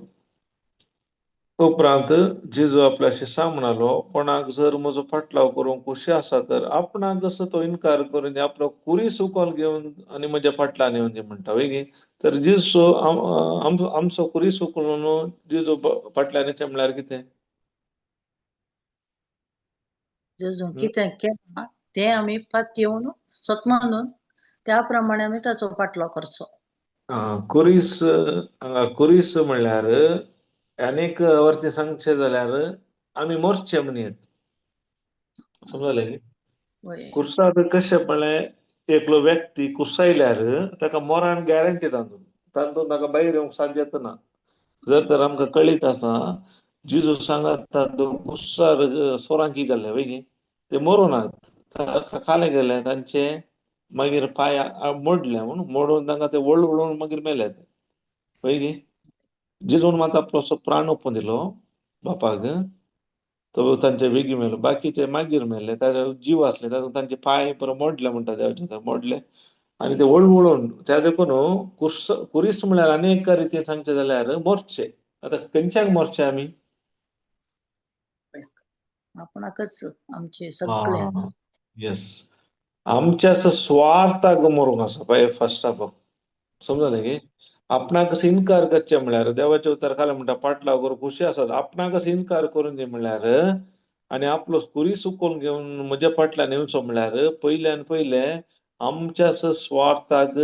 उपरांत जेजू आपल्या शिष्यां म्हणालो कोणाक जर म्हजो फाटलाव करूंक खुशी आसा तर आपणाक जसो तो इन्कार करून आपलो कुरीस उखल घेवन आनी म्हज्या फाटल्यान येवन दी म्हणटा वय तर जेजू आमचो कुरीस उखलून जेजू फाटल्यान येचें म्हळ्यार कितें जेजून कितें केलां तें आमी पात येवन सत मानून त्या प्रमाणे आमी ताचो पाटलो करचो कुरीस कुरीस म्हणल्यार अनेक वर्षी सांगचे जाल्यार आम्ही मोरचे म्हणयत समजले न्ही वय कुर्साद कशें म्हणलें एकलो व्यक्ती कुसायल्यार ताका मोरान गॅरंटी तांतून तांतून ताका भायर येवंक साध्य ना जर तर आमकां कळीत आसा जिजू सांगात तांतून कुस्सार सोरांकी गेल्ले वय ते मरोनात काले गेले तांचे मागीर पाय मोडले म्हणून मोडून तांकां ते वळून मागीर मेले पळय न्ही जिजून मात आपलो प्राण ओपून दिलो बापाक तो तांचे बेगी मेलो बाकीचे मागीर मेले ताजे जीव आसले तांचे पाय बरो मोडले म्हणटा देवाचे मोडले आनी ते वळवळून त्या देखून कुरीस म्हळ्यार अनेक रितीन सांगचे जाल्यार मोरचे आतां खंयच्याक मोरचे आमी आपणाकच आमचे सगळे येस आमच्या स्वार्थाक मरूंक आसा पळय फर्स्ट ऑफ ऑल समजलें की आपणाक इन्कार करचे म्हळ्यार देवाचे उतर खाले म्हणटा पाटलाव करून खुशी आसात आपणाक इन्कार करून दी म्हळ्यार आनी आपलो कुरी सुकोवन घेवन म्हज्या फाटल्यान येवचो म्हळ्यार पयल्यान पयले आमच्याच स्वार्थाक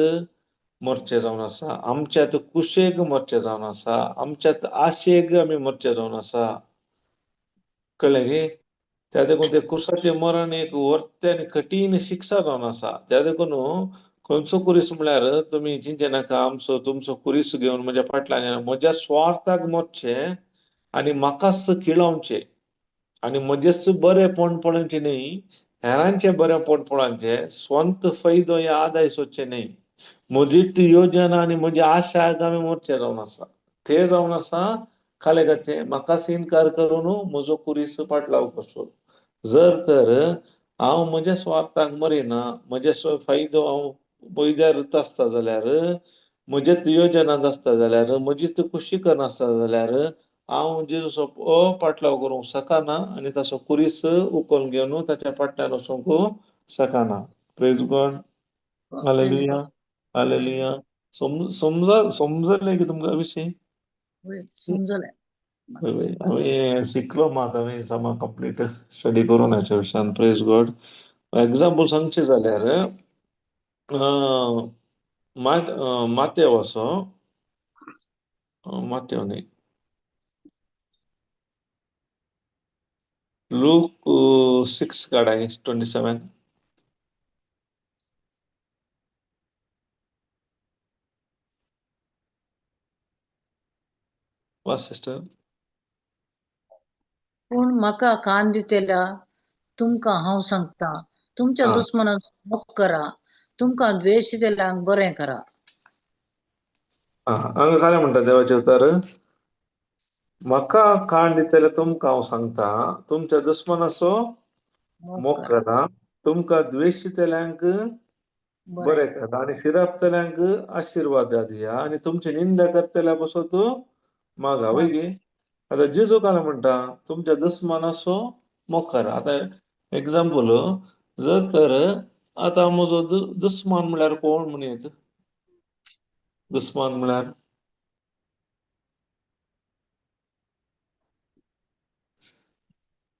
मरचे जावन आसा आमच्यात कुशेक मरचे जावन आसा आमच्यात आशेक आमी मरचे जावन आसा कळ्ळें की त्या देखून ते कुर्साचे मरण एक वर्ते आनी कठीण शिक्षा जावन आसा त्या देखून खंयचो कुरीस म्हळ्यार तुमी चिंचे नाका आमचो तुमचो कुरीस घेवन म्हज्या फाटल्यान म्हज्या स्वार्थाक मरचे आनी म्हाकाच खिळोवचे आनी म्हजेच बरेपण पळोवचें न्ही हेरांचे बरेपण पळोवचें स्वंत फैदो या आदाय सोदचे न्ही म्हजीच योजना आनी म्हजी आशाक आमी मरचे जावन आसा ते जावन आसा खाले करचे म्हाकाच इन्कार करून म्हजो कुरीस पाटलाव करचो जर तर हांव म्हज्या स्वार्थाक मरिना म्हजे फायदो हांव पयल्यारूच आसता जाल्यार म्हजेच योजनात आसता जाल्यार म्हजीच खुशी करनासता जाल्यार हांव जेजूचो पाटलाव करूंक शकना आनी ताचो कुरीस उखलून घेवन ताच्या फाटल्यान वचूंक शकना praise God praise hallelujah God hallelujah समजले की तुमकां विशय वय समजले हांवें शिकलो मात हांवें समा कंप्लीट स्टडी करून ह्याच्या विशयान प्रेज गॉड एग्जाम्पल सांगचे जाल्यार मातेव असो मातेव न्ही लूक 6 काडा 27 वा सिस्टर पूण म्हाका कान दितेल्या तुमकां हांव सांगता तुमच्या दुस्मनाक मोग करा तुमकां द्वेश दिल्यांक बरें करा हांगा काय म्हणटा देवाचे उतर म्हाका कान दितले तुमकां हांव सांगता तुमच्या दुस्मनाचो मोग करा तुमकां द्वेश दितल्यांक बरें करा आनी फिरपतल्यांक आशीर्वाद दिया आनी तुमची निंदा करतल्या पासून तूं मागा वय गे आतां जेजू काय म्हणटा तुमच्या दुस्मनाचो मोग करा आतां एग्जाम्पल जर तर आतां म्हजो दुस्मान म्हळ्यार कोण म्हणयत दुस्मान म्हळ्यार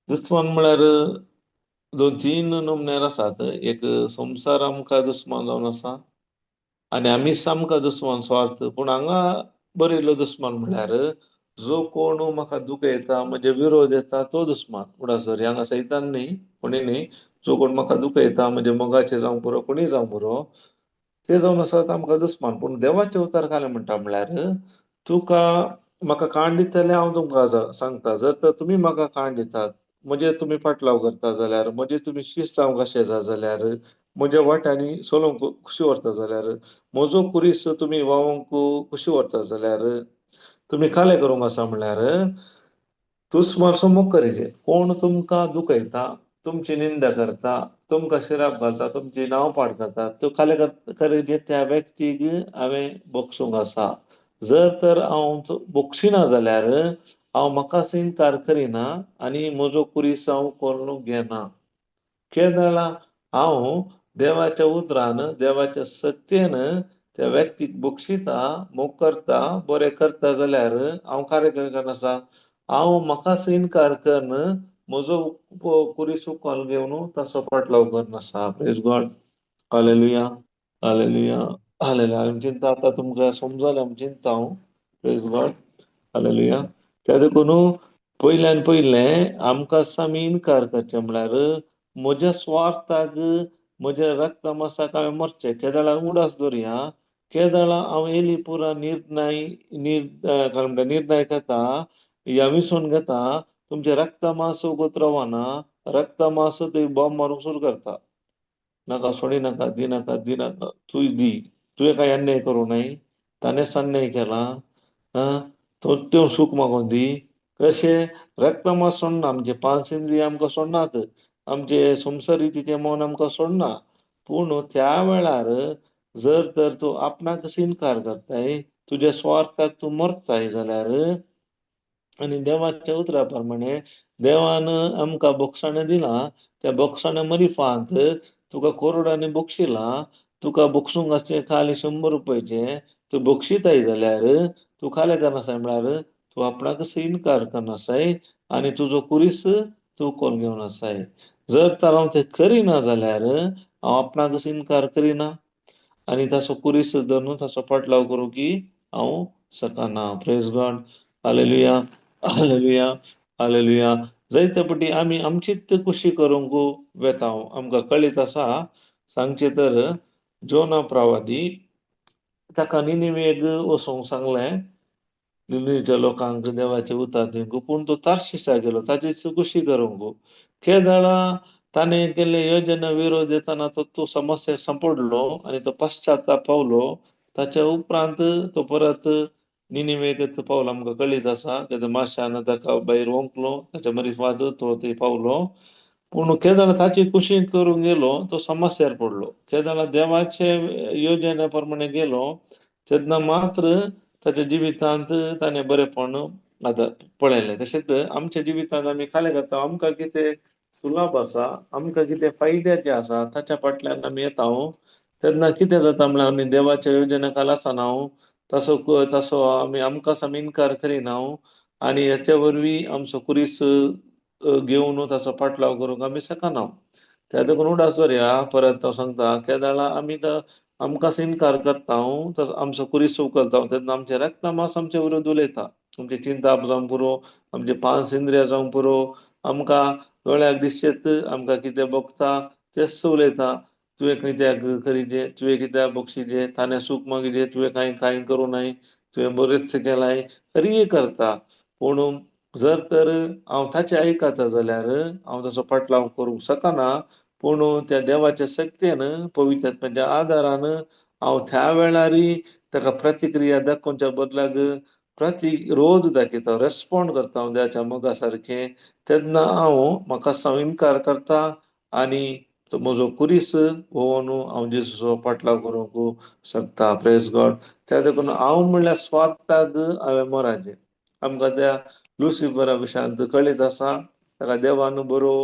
दुस्मान म्हळ्यार 2-3 नमण्यार आसात एक संवसार आमकां दुस्मान जावन आसा आनी आमी आमकां दुस्मान स्वार्थ पूण हांगा बरयलो दुस्मान म्हळ्यार जो कोण म्हाका दुखयता म्हजे विरोध येता तो दुस्मान उडासरी हांगा सैतान न्ही कोणी न्ही जो कोण म्हाका दुखयता म्हजे मोगाचे जावं पुरो कोणी जावं पुरो ते जावन आसात आमकां दुस्मान पूण देवाचे उतर काय म्हणटा म्हळ्यार तुका म्हाका काण दितले हांव तुमकां सांगता जर तर तुमी म्हाका काण दितात म्हणजे तुमी फाटलाव करता जाल्यार म्हणजे तुमी शिस्त जावंक कशे जाल्यार म्हज्या वाट्यांनी चलोवंक खुशी व्हरता जाल्यार म्हजो कुरीस तुमी वावोवंक खुशी व्हरता जाल्यार तुमी कालें करूंक आसा म्हळ्यार दुस्मानाचो मोग करीचे कोण तुमकां दुखयता तुमची निंदा करता तुमकां शिराप घालता तुमची नांवपाड करता त्यो कालें करचे त्या व्यक्तीक हांवें बोगसूंक आसा जर तर हांव बोगशिना जाल्यार हांव म्हाकाच इन्कार करिना आनी म्हजो कुरीस हांव कोरून घेना कितें जालां हांव देवाच्या उतरान देवाच्या सत्येन त्या व्यक्तीक बोगशिता मोग करता बरें करता जाल्यार हांव कार्य करनासा हांव म्हाकाच इन्कार करन म्हजो कुरीस उखोवन घेवन ताचो पाटलाव करनासा praise God hallelujah hallelujah hallelujah हांवें चिंता आतां तुमकां समजलें हांव चिंता हांव प्रेज गॉड हालेलुया त्या देखून पयल्यान पयलें आमकां सामी इन्कार करचें म्हळ्यार म्हज्या स्वार्थाक म्हज्या रक्त मांसाक हांवें मरचें केदाळ उडास दवरया केदाळ हांव येयली पुरा काय म्हणटा निर्णय घेता या विसरून घेता तुमचें रक्त मांस उगत रवाना रक्त मांस ते बॉम्ब मारूंक सुरू करता नाका सोडी नाका दिनाका तूं दी तुवें काय अन्याय करूं नाही ताणेंच अन्याय केला त्यो सूख मागून दी कशें रक्त मांस सोडना आमचे पांच इंद्रिय आमकां सोडनात आमचे संसारीतीचें मन आमकां सोडना पूण त्या वेळार जर तर तूं आपणाक इन्कार करताय तुज्या स्वार्थाक तूं मरताय जाल्यार आनी देवाच्या उतरा प्रमाणे देवान आमकां बोक्षाणें दिलां त्या बोक्षाणें मरी फांत तुका करोडांनी बोक्षिला तुका बोक्षूंक आसचे खाली 100 रुपयाचे तूं बोक्षिताय जाल्यार तूं खालें करनासाय म्हळ्यार तूं आपणाकच इन्कार करनासाय आनी तुजो कुरीस तूं कोल घेवन आसाय जर तर हांव तें करिना जाल्यार हांव आपणाकच इन्कार करिना आनी ताचो कुरीस धरून ताचो पाटलाव करूंकी हांव सकना praise God hallelujah hallelujah hallelujah जायते फावटी आमी आमचीच खुशी करूंक वेता आमकां कळीत आसा सांगचें तर जोना प्रवादी ताका निनिवेक वचोंक सांगलें निनिवेच्या लोकांक देवाचें उतर दिवंक पूण तो तार्शिशा गेलो ताचीच खुशी करूंक केदाळा ताणें केल्ले योजना विरोध येताना तो समस्या सांपडलो आनी तो पश्चाताप पावलो ताच्या उपरांत तो परत निनिवेक पावलो आमकां कळीत आसा कित्याक माश्यान ताका भायर वंकलो ताच्या मरीफाद तो थंय पावलो पूण केदाळ ताची खुशी करूंक गेलो तो समस्यार पडलो केदाळ देवाचे योजने प्रमाणे गेलो तेन्ना मात्र ताच्या जिवितांत ताणें बरेपण आतां पळयलें तशेंच आमच्या जिवितांत आमी खालें करता आमकां कितें सुलभ आसा आमकां कितें फायद्याचें आसा ताच्या फाटल्यान आमी येता तेन्ना कितें जाता म्हळ्यार आमी देवाच्या योजने खाला आसना तसो आमी आमकां आमी इन्कार करिना आनी हेच्या वरवीं आमचो कुरीस घेवन ताचो पाटलाव करूंक आमी शकना त्या देखून उडास दवरया परत तो सांगता केदाळा आमी आमकां इन्कार करता आमचो कुरीस उखलता तेन्ना आमचे रक्त मांस आमचे विरोध उलयता आमची चिंता जावंक पुरो आमचे पांच इंद्रिया जावंक पुरो आमकां दोळ्याक दिसचेत आमकां कितें भोगता तेच उलयता तुवें कित्याक करीचें तुवें कित्याक बक्षिचें ताणें सूख मागिचें तुवें कांय करूं नाय तुवें बरेंच केलाय तरी करता पूण जर तर हांव ताचें आयकता जाल्यार हांव ताचो पाटलाव करूंक शकना पूण त्या देवाच्या शक्तीन पवित्रत्वाच्या आदारान हांव त्या वेळारी ताका प्रतिक्रिया दाखोवच्या बदलाक प्रतिरोध दाखयता रेस्पॉन्ड करता हांव देवाच्या मोगा सारकें तेन्ना म्हाका इन्कार करता आनी म्हजो कुरीस व्होवन हांव जेजूचो पाटलाव करूंक शकता प्रेज गॉड त्या देखून हांव म्हणल्यार स्वार्थाक हांवें मराचें आमकां त्या लुसिफरा विशयांत कळीत आसा ताका देवान बरो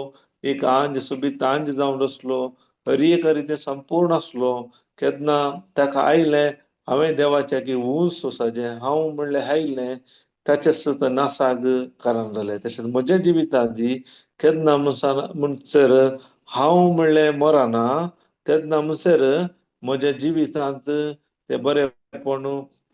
एक आंज सुबीत आंज जावन बसलो हरी एक रितीन संपूर्ण आसलो केन्ना ताका आयलें हांवें देवाच्या की उंच साजें हांव म्हणलें आयलें ताच्याच नासाक कारण जालें तशेंच म्हज्या जिवितांत केन्ना म्हणसर हांव म्हणलें मरना तेन्ना म्हणसर म्हज्या जिवितांत तें बरेंपण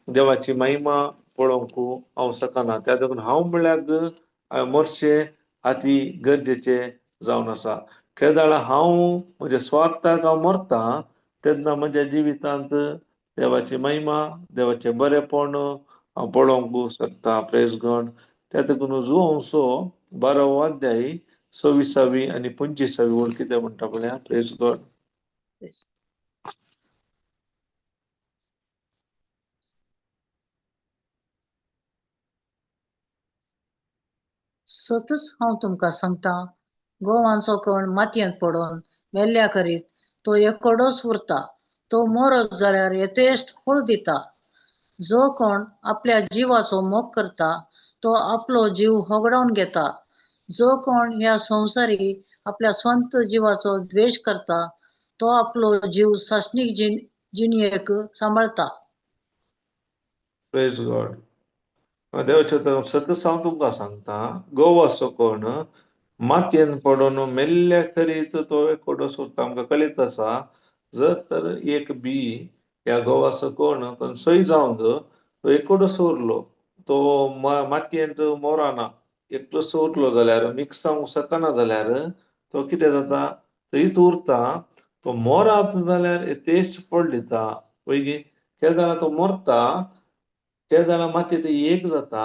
देवाची महिमा पळोवंक हांव शकना त्या देखून हांव म्हणल्यार मरचें अती गरजेचें जावन आसा केदाळ हांव म्हज्या स्वार्थाक हांव मरता तेन्ना म्हज्या जिवितांत देवाची महिमा देवाचें बरेंपण हांव पळोवंक शकता प्रेज गॉड त्या देखून जुवंसो 12वो अध्याय 26वी आनी 25वी ओळ कितें म्हणटा पळया प्रेज गॉड सतच हांव तुमकां सांगता गोवांचो कण मातयेंत पडोन मेल्ल्या करीत तो एकोडोच उरता तो मरत जाल्यार येतेश्ट फळ दिता जो कोण आपल्या जिवाचो मोग करता तो आपलो जीव होगडावन घेता जो कोण ह्या संवसारी आपल्या स्वंत जिवाचो द्वेश करता तो आपलो जीव सासणीक जिणयेक सांबाळता प्रेज गॉड देवाचे सतत हांव तुमकां सांगता गोवाचो कोण मातयेन पडोन मेल्ल्या करीत तो एकोडो सोडटा आमकां कळीत आसा जर तर एक बी ह्या घोवाचो कोण पण सई जावंक तो एकोडोच उरलो तो मातयेंत मोराना एकटोच उरलो जाल्यार मिक्स जावंक शकना जाल्यार तो कितें जाता थंयच उरता तो मोरात जाल्यार टेस्ट फळ दिता पयली केन्ना जाल्यार तो मरता ते जाल्यार मातये ते एक जाता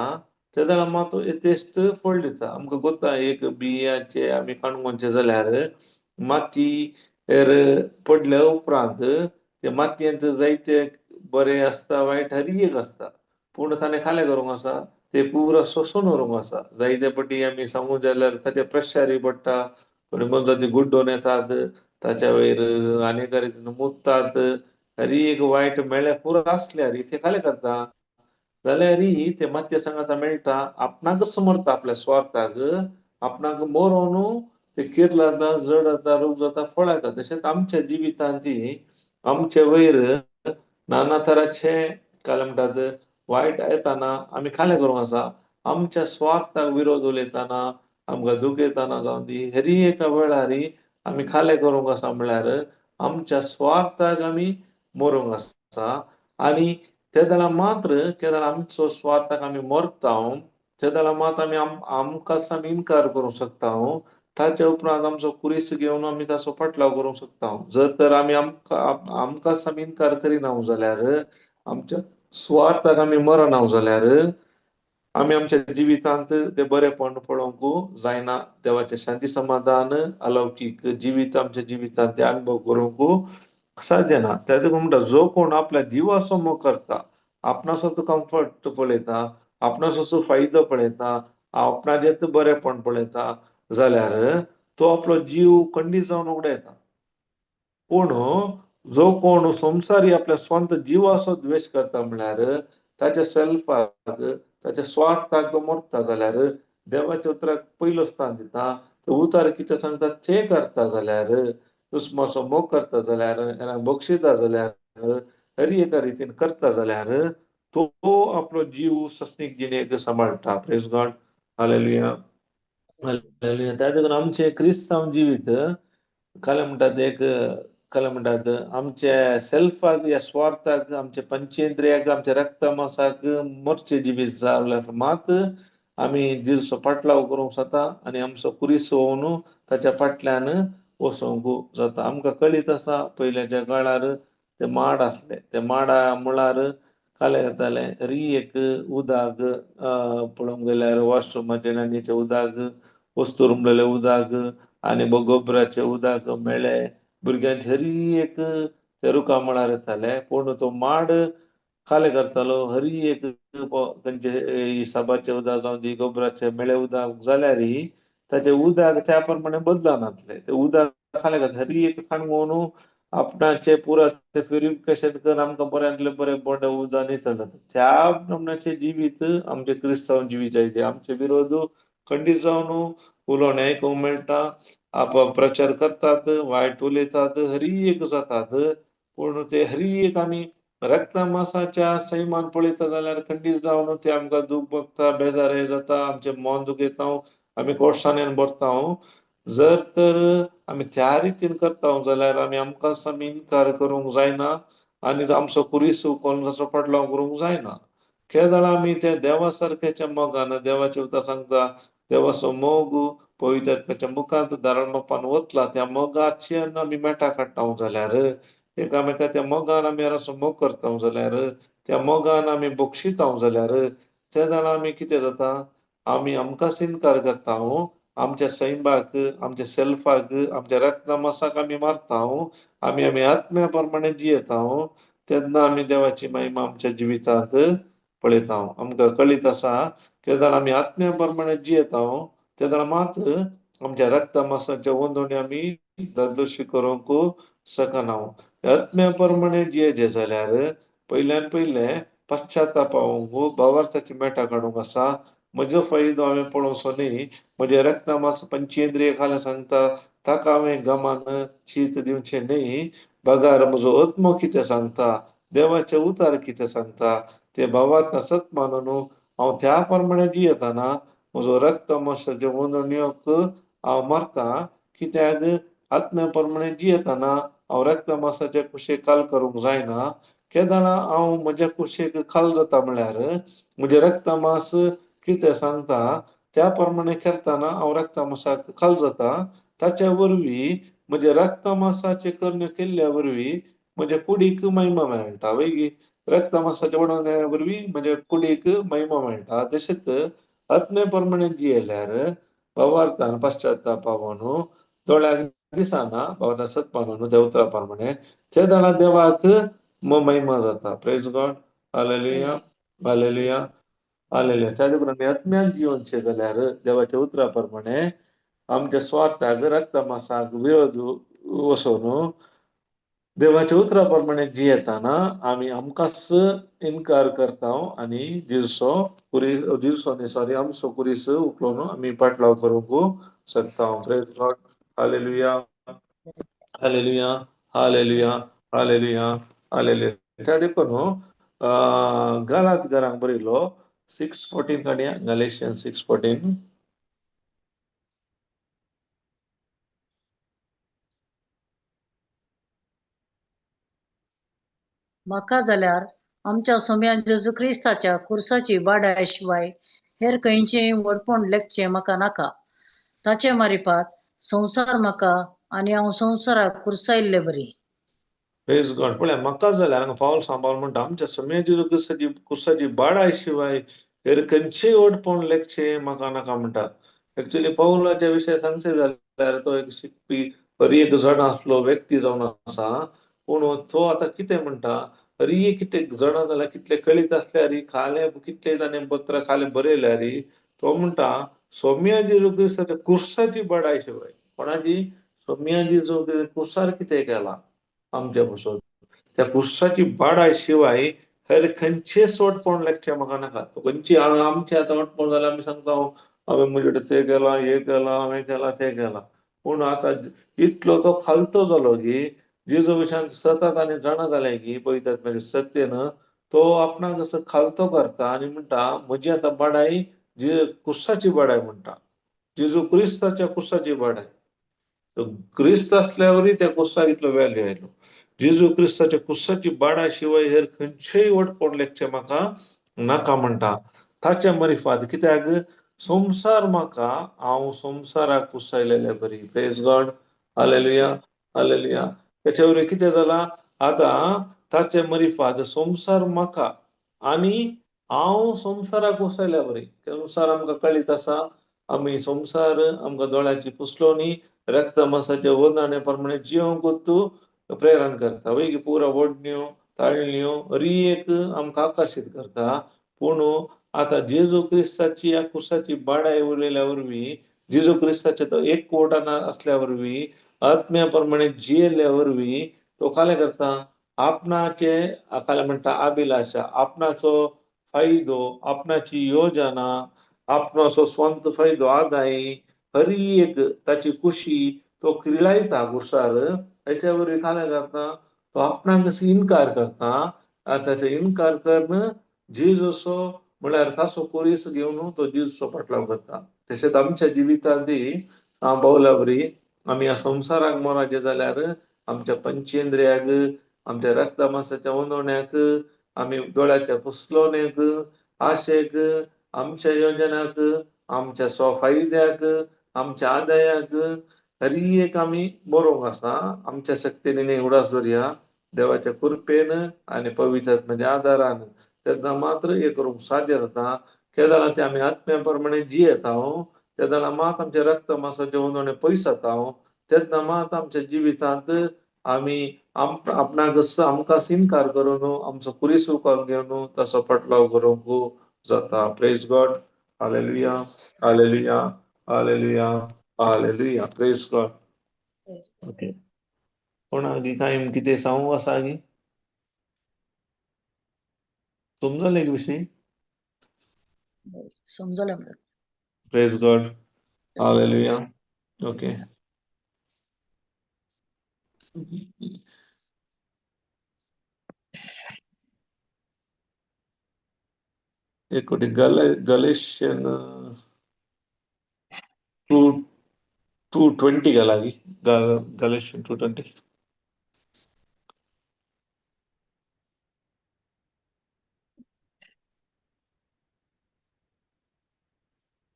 ते जाल्यार मात टेस्ट फळ दिता आमकां कोत्ता एक बियांचे आमी काणकोणचे जाल्यार मातयेर पडल्या उपरांत ते मातयेंत जायते बरे आसता वायट हर एक आसता पूण ताणें खालें करूंक आसा ते पुरो सोंसून व्हरूंक आसा जायते फावटी आमी सांगू जाल्यार ताचे प्रेशरूय पडटा कोणी म्हणटा ती गुड्डोवन येतात ताच्या वयर आनीक रीतीन मुततात हर एक वायट मेळ्ळे पुरो आसल्यार ते खालें करता जाल्यारय ते मातये सांगाता मेळटा आपणाकच मरता आपल्या स्वार्थाक आपणाक मरोवन ते किर्ल जाता जड जाता रोग जाता फळ येता तशेंच आमच्या जिवितांतय आमचे वयर नाना तराचे काय म्हणटात वायट येताना आमी खालें करूंक आसा आमच्या स्वार्थाक विरोध उलयताना आमकां दूख येताना जावं दी हर एका वेळार आमी खालें करूंक आसा म्हळ्यार आमच्या स्वार्थाक आमी मरूंक आसा आनी ते जाल्यार मात्र ते जाल्यार आमचो स्वार्थाक आमी मरता ते जाल्यार मात आमी आमकांच आमी इन्कार करूंक शकता ताचे उपरांत आमचो कुरीस घेवन आमी ताचो पाटलाव करूंक शकता जर तर आमी आमकांच आमी इन्कार करिना जाल्यार आमच्या स्वार्थाक आमी मरना जाल्यार आमी आमच्या जिवितांत ते बरेपण पळोवंक जायना देवाचें शांती समाधान अलौकीक जिवीत आमच्या जिवितांत ते अनुभव करूंक साध्य ना त्या खातीर म्हणटा जो कोण आपल्या जिवाचो मोग करता आपणाचो कम्फर्ट पळयता आपणाचो फायदो पळयता आपणाचें बरेपण पळयता जाल्यार तो आपलो जीव खंडीत जावन उडयता पूण जो कोण संवसारी आपल्या स्वंत जिवाचो द्वेश करता म्हळ्यार ताच्या सेल्फाक ताच्या स्वार्थाक तो मरता जाल्यार देवाच्या उतराक पयलो स्थान दिता तो उतार कितें सांगता ते करता जाल्यार दुस्माचो मोग करता जाल्यार बक्षिता जाल्यार हर एका रितीन करता जाल्यार तो आपलो जीव सस्तीक जिणेक सांबाळटा प्रेज गॉड हालेलुया हालेलुया त्या खातीर आमचे क्रिस्तांव जिवीत काय म्हणटात एक काय म्हणटात आमच्या सेल्फाक या स्वार्थाक आमच्या पंचेंद्रियाक आमच्या रक्तमासाक मरचे जिवीत जाल्यार मात आमी जिजूचो पाटलाव करूंक जाता आनी आमचो कुरीस होवन ताच्या फाटल्यान वसोंक जाता आमकां कळीत आसा पयल्याच्या काळार ते माड आसले ते माडा मुळार काले जाताले एक उदक पळोवंक गेल्यार वॉशरूमाचे नानीचे उदक वस्तू रुमलेले उदक आनी गोबराचे उदक मेळ्ळे भुरग्यांचे हर एक ते रुखा मळार येताले पूण तो माड काले करतालो हर एक तांचे हिसाबाचे उदक जावं दी गोबराचे मेळे उदक जाल्यारय ताचे उदक त्या प्रमाणे बदलनातले ते उदक खाले करता हर एक खाणवून आपणाचे पुरा प्युरिफिकेशन करून आमकां बऱ्यांतले बरें बरें उदक दिता त्या प्रमाणाचे जिवीत आमचे क्रिस्तांव जिवीत जायते आमचे विरोध खंडीत जावन उलोवणे आयकूंक मेळटा आप प्रचार करतात वायट उलयतात हर एक जातात पूण ते हर एक आमी रक्तमासाच्या सैमान पळयता जाल्यार खंडीत जावन ते आमकां दूख भोगता बेजारे जाता आमचे मन दुखयता आमी कोळसांनी भरता जर तर आमी त्या रितीन करता जाल्यार आमकांच आमी इन्कार करूंक जायना आनी आमचो कुरीस कोण ताचो पाटलाव करूंक जायना केदाळ आमी त्या देवा सारक्याच्या मोगान देवाचे उतर सांगता देवाचो मोग पवित्रात्म्याच्या मुखांत धारणोपान वतला त्या मोगाचे आमी मेटा काडटा जाल्यार एकामेका त्या मोगान आमी असो मोग करता जाल्यार त्या मोगान आमी बक्षिता जाल्यार त्या जाणां आमी कितें जाता आमी आमकांच इन्कार करता आमच्या सैमाक आमच्या सेल्फाक आमच्या रक्तमासाक आमी मारता आमी आत्म्या प्रमाणे जियेता तेन्ना आमी देवाची महिमा आमच्या जिवितांत पळयता आमकां कळीत आसा केदाळ आमी आत्म्या प्रमाणे जियेता तेन्ना मात्र आमच्या रक्तमासाच्या वंदोणी आमी दरदोशी करूंक शकना आत्म्या प्रमाणे जियेचे जाल्यार पयल्यान पयले पश्चातापावंक भावार्थाची मेटा काडूंक आसा म्हजो फायदो हांवें पळोवचो न्ही म्हजे रक्तमास पंचेंद्रिय खाला सांगता ताका हांवें गमान शीत दिवचें न्ही बगार म्हजो आत्मो कितें सांगता देवाचे उतार कितें सांगता ते भावार्थ सत मानून हांव त्या प्रमाणे जियेतना म्हजो रक्तमासाचे वंदोणीक हांव मारता कित्याक आत्म्या प्रमाणे जियेतना हांव रक्तमासाचे कुशे काल करूंक जायना केदाळा हांव म्हज्या कुशीक खाल जाता म्हळ्यार म्हजे रक्त मास कितें सांगता त्या प्रमाणे करतना हांव रक्त मासाक खाल जाता. ताच्या वरवीं म्हजे रक्त मासाचे कर्म केल्ल्या वरवीं म्हज्या कुडीक महिमा मेळटा. वैगी रक्त मासाचे वडोवण्या वरवीं म्हज्या कुडीक महिमा मेळटा. तशेंच आत्मे प्रमाणे जियेल्यार भावार्थान पश्चातापा न्हू दोळ्याक दिसना भावार्थान सत्पानो न्हू देवता प्रमाणे त्या जाणा देवाक महिमा जाता. Praise God. Hallelujah hallelujah hallelujah. त्याच प्रमाणे आत्म्याक जिवनशे जाल्यार देवाच्या उतरा प्रमाणे आमच्या स्वार्थाक रक्त मासाक विरोध वचोन देवाच्या उतरा प्रमाणे जियेताना आमी आमकांच इन्कार करता आनी जिजूसो न्ही सॉरी आमचो कुरीस उखलून आमी पाटलाव करूंक शकता. Praise God. Hallelujah hallelujah hallelujah hallelujah hallelujah. त्या देखून गालात घरांक बरयलो 6:14 काडया. गॅलेशियन 6:14. म्हाका जाल्यार आमच्या सोम्या जेजू क्रिस्ताच्या कुर्साची बाडाय शिवाय हेर खंयचेय वडपण लेखचें म्हाका नाका. ताचे मारिफात संवसार म्हाका आनी हांव संवसाराक कुर्सायल्ले बरी. Praise God. पळय म्हाका जाल्यार हांगा पावल सांबाळ म्हणटा आमच्या सोम्या जेजू क्रिस्ताची कुर्साची बाडाय शिवाय हेर खंयचेय वडपण लेखचें म्हाका नाका म्हणटा. एक्चुअली पावलाच्या विशय सांगचे जाल्यार तो एक शिकपी एक जण आसलो व्यक्ती जावन आसा. पूण तो आतां कितें म्हणटा कितें जण जाल्यार कितले कळीत आसल्यार खाले कितले ताणें पत्र खाले बरयल्यार तो म्हणटा सोम्या जेजू क्रिस्ताच्या कुर्साची बाडाय शिवाय कोणाची सोम्या जेजू कुर्सार कितें केला आमच्या पासून त्या कुर्साची बाडाय शिवाय हेर खंयचेच वडपण लेखचें म्हाका नाका. खंयची आमचे आतां वडपण जाल्यार आमी सांगता हांवें म्हजे ते केला हे केला हांवें केला तें केला. पूण आतां इतलो तो खालतो जालो की जेजू विशयान सतत आनी जाणा जालें की पळयतात मागीर सत्यन तो आपणाक जसो खालतो करता आनी म्हणटा म्हजी आतां बाडाय कुर्साची बाडाय म्हणटा. जेजू क्रिस्ताच्या कुर्साची बाडाय. क्रिस्त असल्यावरय त्या कुर्साक इतलो व्हॅल्यू आयलो. जेजू क्रिस्ताच्या कुर्साची बाडाय शिवाय हेर खंयचेय वडपण लेखचें म्हाका नाका म्हणटा. ताच्या मारिफात कित्याक संवसार म्हाका हांव संवसाराक कुर्सायलेले बरी. Praise God. Hallelujah hallelujah. त्याच्या वरवीं कितें जालां आतां ताचे मारिफात संवसार म्हाका आनी हांव संवसाराक कुर्सायल्या बरी. संवसार आमकां कळीत आसा आमी संवसार आमकां दोळ्याची पुसलोनी रक्त मासाच्या वरनाण्या प्रमाणे जियोंकूच प्रेरण करता. वैगी पुरा ओडण्यो ताळण्यो एक आमकां आकर्शीत करता. पूण आतां जेजू क्रिस्ताची ह्या कुर्साची बाडाय उरयल्या वरवीं जेजू क्रिस्ताचे तो एक वोटान असल्या वरवीं आत्म्या प्रमाणे जियेल्या वरवीं तो कालें करता आपणाचे कालें म्हणटा अभिलाषा आपणाचो फायदो आपणाची योजना आपणाचो स्वंत फायदो आदाय एक ताची खुशी तो क्रिडायता कुर्सार. त्याच्या वरवीं कालें करता तो आपणाक इन्कार करता. ताचो इन्कार करून जेजूचो म्हळ्यार ताचो कुरीस घेवन तो जेजूचो पाटलाव करता. तशेंच आमच्या जिवितांतय पावल्या बरी आमी ह्या संवसाराक मोराचे जाल्यार आमच्या पंचेंद्रियाक आमच्या रक्त मासाच्या वंदोवण्याक आमी दोळ्याच्या पुसलोण्याक आशेक आमच्या योजनाक आमच्या स्वफायद्याक आमच्या आदायाक एक आमी बरोवंक आसा. आमच्या शक्तीन उडास धरया देवाच्या कृपेन आनी पवित्र आत्म्याच्या आदारान तेन्ना मात्र हे करूंक साध्य जाता. केदार ते आमी आत्म्या प्रमाणे जियेता तेन्ना मात आमच्या रक्त मासाचे वंदोवणे पयस जाता. तेन्ना मात आमच्या जिवितांत आमी आपणाक आमकां इन्कार करून आमचो कुरीस उखोवन घेवन तसो पाटलाव करूंक जाता. Praise God. Hallelujah hallelujah hallelujah hallelujah. Praise God. Okay. कोणाक टायम कितें सांगूंक आसा की समजलें विशीं? समजलें म्हणून. Praise God. हालेलुया. ओके. एक कोटी गलेशियन 2:20 गेला की गलेशियन 2:20.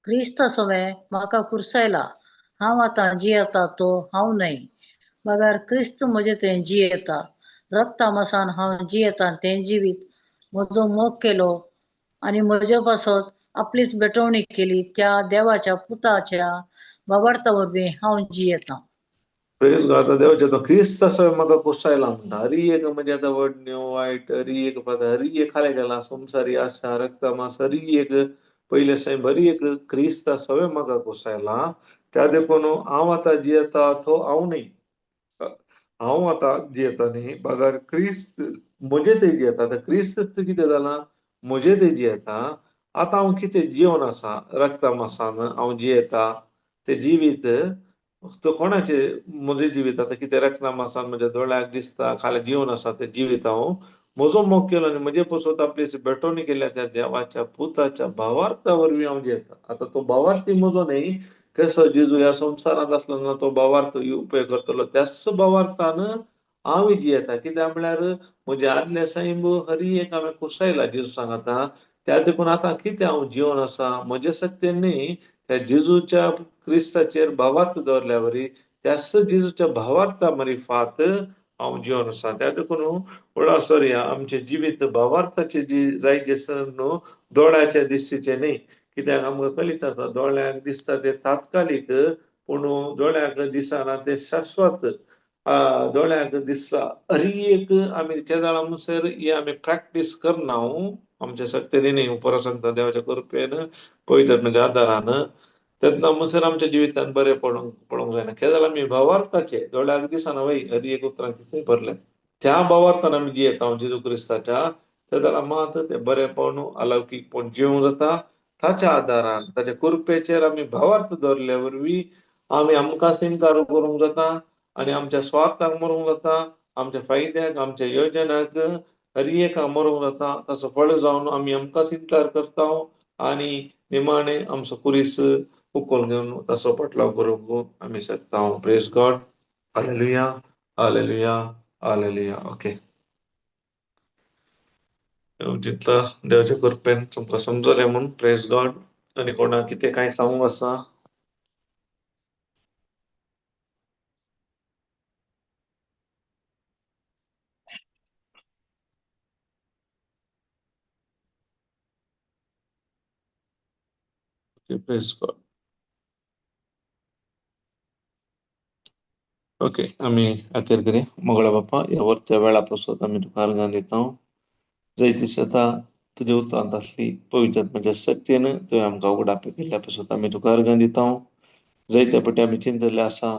क्रिस्ता सवे म्हाका कुर्सायला हांव आतां जियेता तो हांव न्हय मगर क्रिस्त म्हजे तें जियेता रक्ता मसान हांव जियेता तें जिवीत म्हजो मोग केलो आणि म्हजे पासत आपलीच बेटवणी केली त्या देवाच्या पुताच्या वावरता वरवीं हांव जियेता प्रेज गॉड आता देवाच्या तो ख्रिस्त असं म्हाका कुसायला म्हणटा हरी एक म्हणजे आता वडण्यो वायट हरी एक पद हरी एक खाले गेला संसारी आशा रक्त मास हरी एक पहिले साई बरी एक क्रिस्त सवय म्हाका कुसायला त्या देखून हांव आतां जियेता तो हांव न्ही हांव आतां जियेता न्ही बगर क्रिस्त म्हजे ते जियेता तर क्रिस्त कितें जाला म्हजे ते जियेता आतां हांव कितें जिवन आसा रक्ता मासान हांव जियेता ते जिवीत तो कोणाचे म्हजे जिवीत आतां कितें रक्ता मासान म्हज्या दोळ्याक दिसता खाली जीवन आसा ते जिवीत हांव म्हजो मोग केलो आनी म्हजे पसत आपली बेटवणी केल्या त्या देवाच्या पुताच्या भावार्था वरवीं हांव जियेता आतां तो भावार्थी म्हजो न्ही कसो जेजू ह्या संवसारांत आसलो ना तो भावार्थ उपेग करतलो त्याच भावार्थान हांव जियेता कित्याक म्हळ्यार म्हजे आदले साईब हरी एक हांवें कुसायला जेजू सांगाता त्या देखून आतां कितें हांव जिवन आसा म्हजे सत्तेन न्ही त्या जेजूच्या क्रिस्ताचेर भावार्थ दवरल्या वरी त्याच जेजूच्या भावार्था मरी फात हांव जिवन आसा त्या देखून म्हणून सॉरी आमचे जिवीत भावार्थाचे जी जायचे सण न्हू दोळ्याच्या दिसतीचे न्ही कित्याक आमकां कळीत आसा दोळ्याक दिसता ते तात्कालीक पूण दोळ्याक दिसना ते शाश्वत दोळ्याक दिसता हरी एक आमी केदार म्हणसर ही आमी प्रॅक्टीस करना आमच्या सक्तेनी न्ही उपरा सांगता देवाच्या कृपेन पवित्रात्म्याच्या आदारान तेन्ना म्हणसर आमच्या जिवितान बरें पडोंक जायना केदार आमी भावार्थाचे दोळ्याक दिसना वय हरी एक उतरां कितें भरलें त्या भावार्थान आमी जियेता जेजू क्रिस्ताच्या तेदार मात ते बरेपण अलौकीकपण जिवंक जाता ताच्या आदारान ताच्या कृपेचेर आमी भावार्थ दवरल्या वरवीं आमी आमकां इन्कार करूंक जाता आनी आमच्या स्वार्थाक मरूंक जाता आमच्या फायद्याक आमच्या योजनाक हरी एक मरूंक जाता ताचो फळ जावन आमी आमकांच इन्कार करता आनी निमाणे आमचो कुरीस उखलून घेवन ताचो पटलाव करूंक आमी शकता praise God hallelujah hallelujah hallelujah okay जितलं देवाच्या कृपेन तुमकां समजलें म्हणून प्रेज गॉड आनी कोणाक कितें कांय सांगूंक आसा प्रेज गॉड ओके आमी अखेर कितें मोगळा बापा ह्या वरच्या वेळा पासत आमी तुका आर्गां दिता जायती शेतां तुज्या उतरांत आसली पवित्रात्म्याच्या सत्येन तुवें आमकां उगडापी केल्ल्या पासत आमी तुका आर्गां दिता जायत्या फावटी आमी चिंतले आसा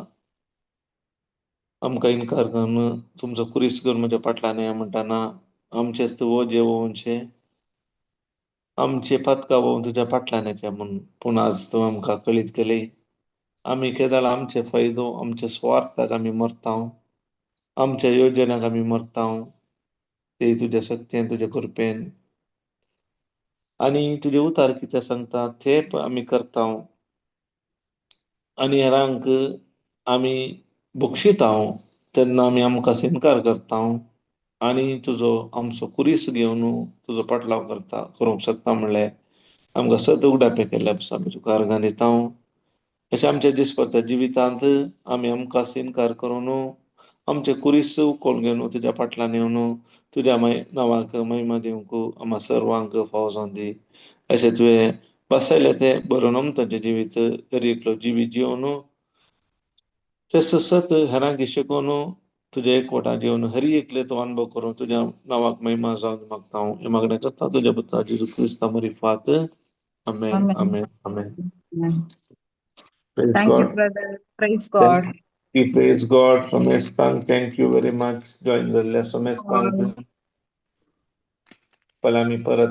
आमकां इन्कार करून तुमचो कुरीस घेवन म्हज्या फाटल्यान ये म्हणटाना आमचेच वोजे वोवनशे आमचे पातकां वोवन तुज्या फाटल्यान येचे म्हणून पूण आज तूं आमकां कळीत केली आमी केदार आमचे फायदो आमच्या स्वार्थाक आमी मरता आमच्या योजनाक आमी मरता ते तुज्या सत्तेन तुज्या कृपेन आनी तुजे उतार कितें सांगता ते आमी करता आनी हेरांक आमी बक्षिता तेन्ना आमी आमकां इन्कार करता आनी तुजो आमचो कुरीस घेवन तुजो पाटलाव करूंक शकता म्हणलें आमकां सत उगडापे केल्ल्या पासून आमी तुका आर्गां दिता अशें आमच्या दिसपट्ट्या जिवितांत आमी आमकां इन्कार करून आमचे कुरीस उखलून घेवन तुज्या फाटल्यान येवन तुज्या नांवाक महिमा दिवंक आम्हा सर्वांक फावो जावन दी अशें तुवें बसयलें तें बरोवन आमचे जिवीत एकलो जिवीत जिवन ते सतत हेरांक शिकोवन तुज्या एकवटा जिवन हरी एकले तो अनुभव करून तुज्या नांवाक महिमा जावन मागता हे मागणें करता तुज्या पुता जेजू क्रिस्ता मरी फात आमेन आमेन आमेन Praise Thank you, God. brother. Praise God. Praise God. Ramesh Kang, thank you very much. Join the lesson. Ramesh Kang. Palami Parat.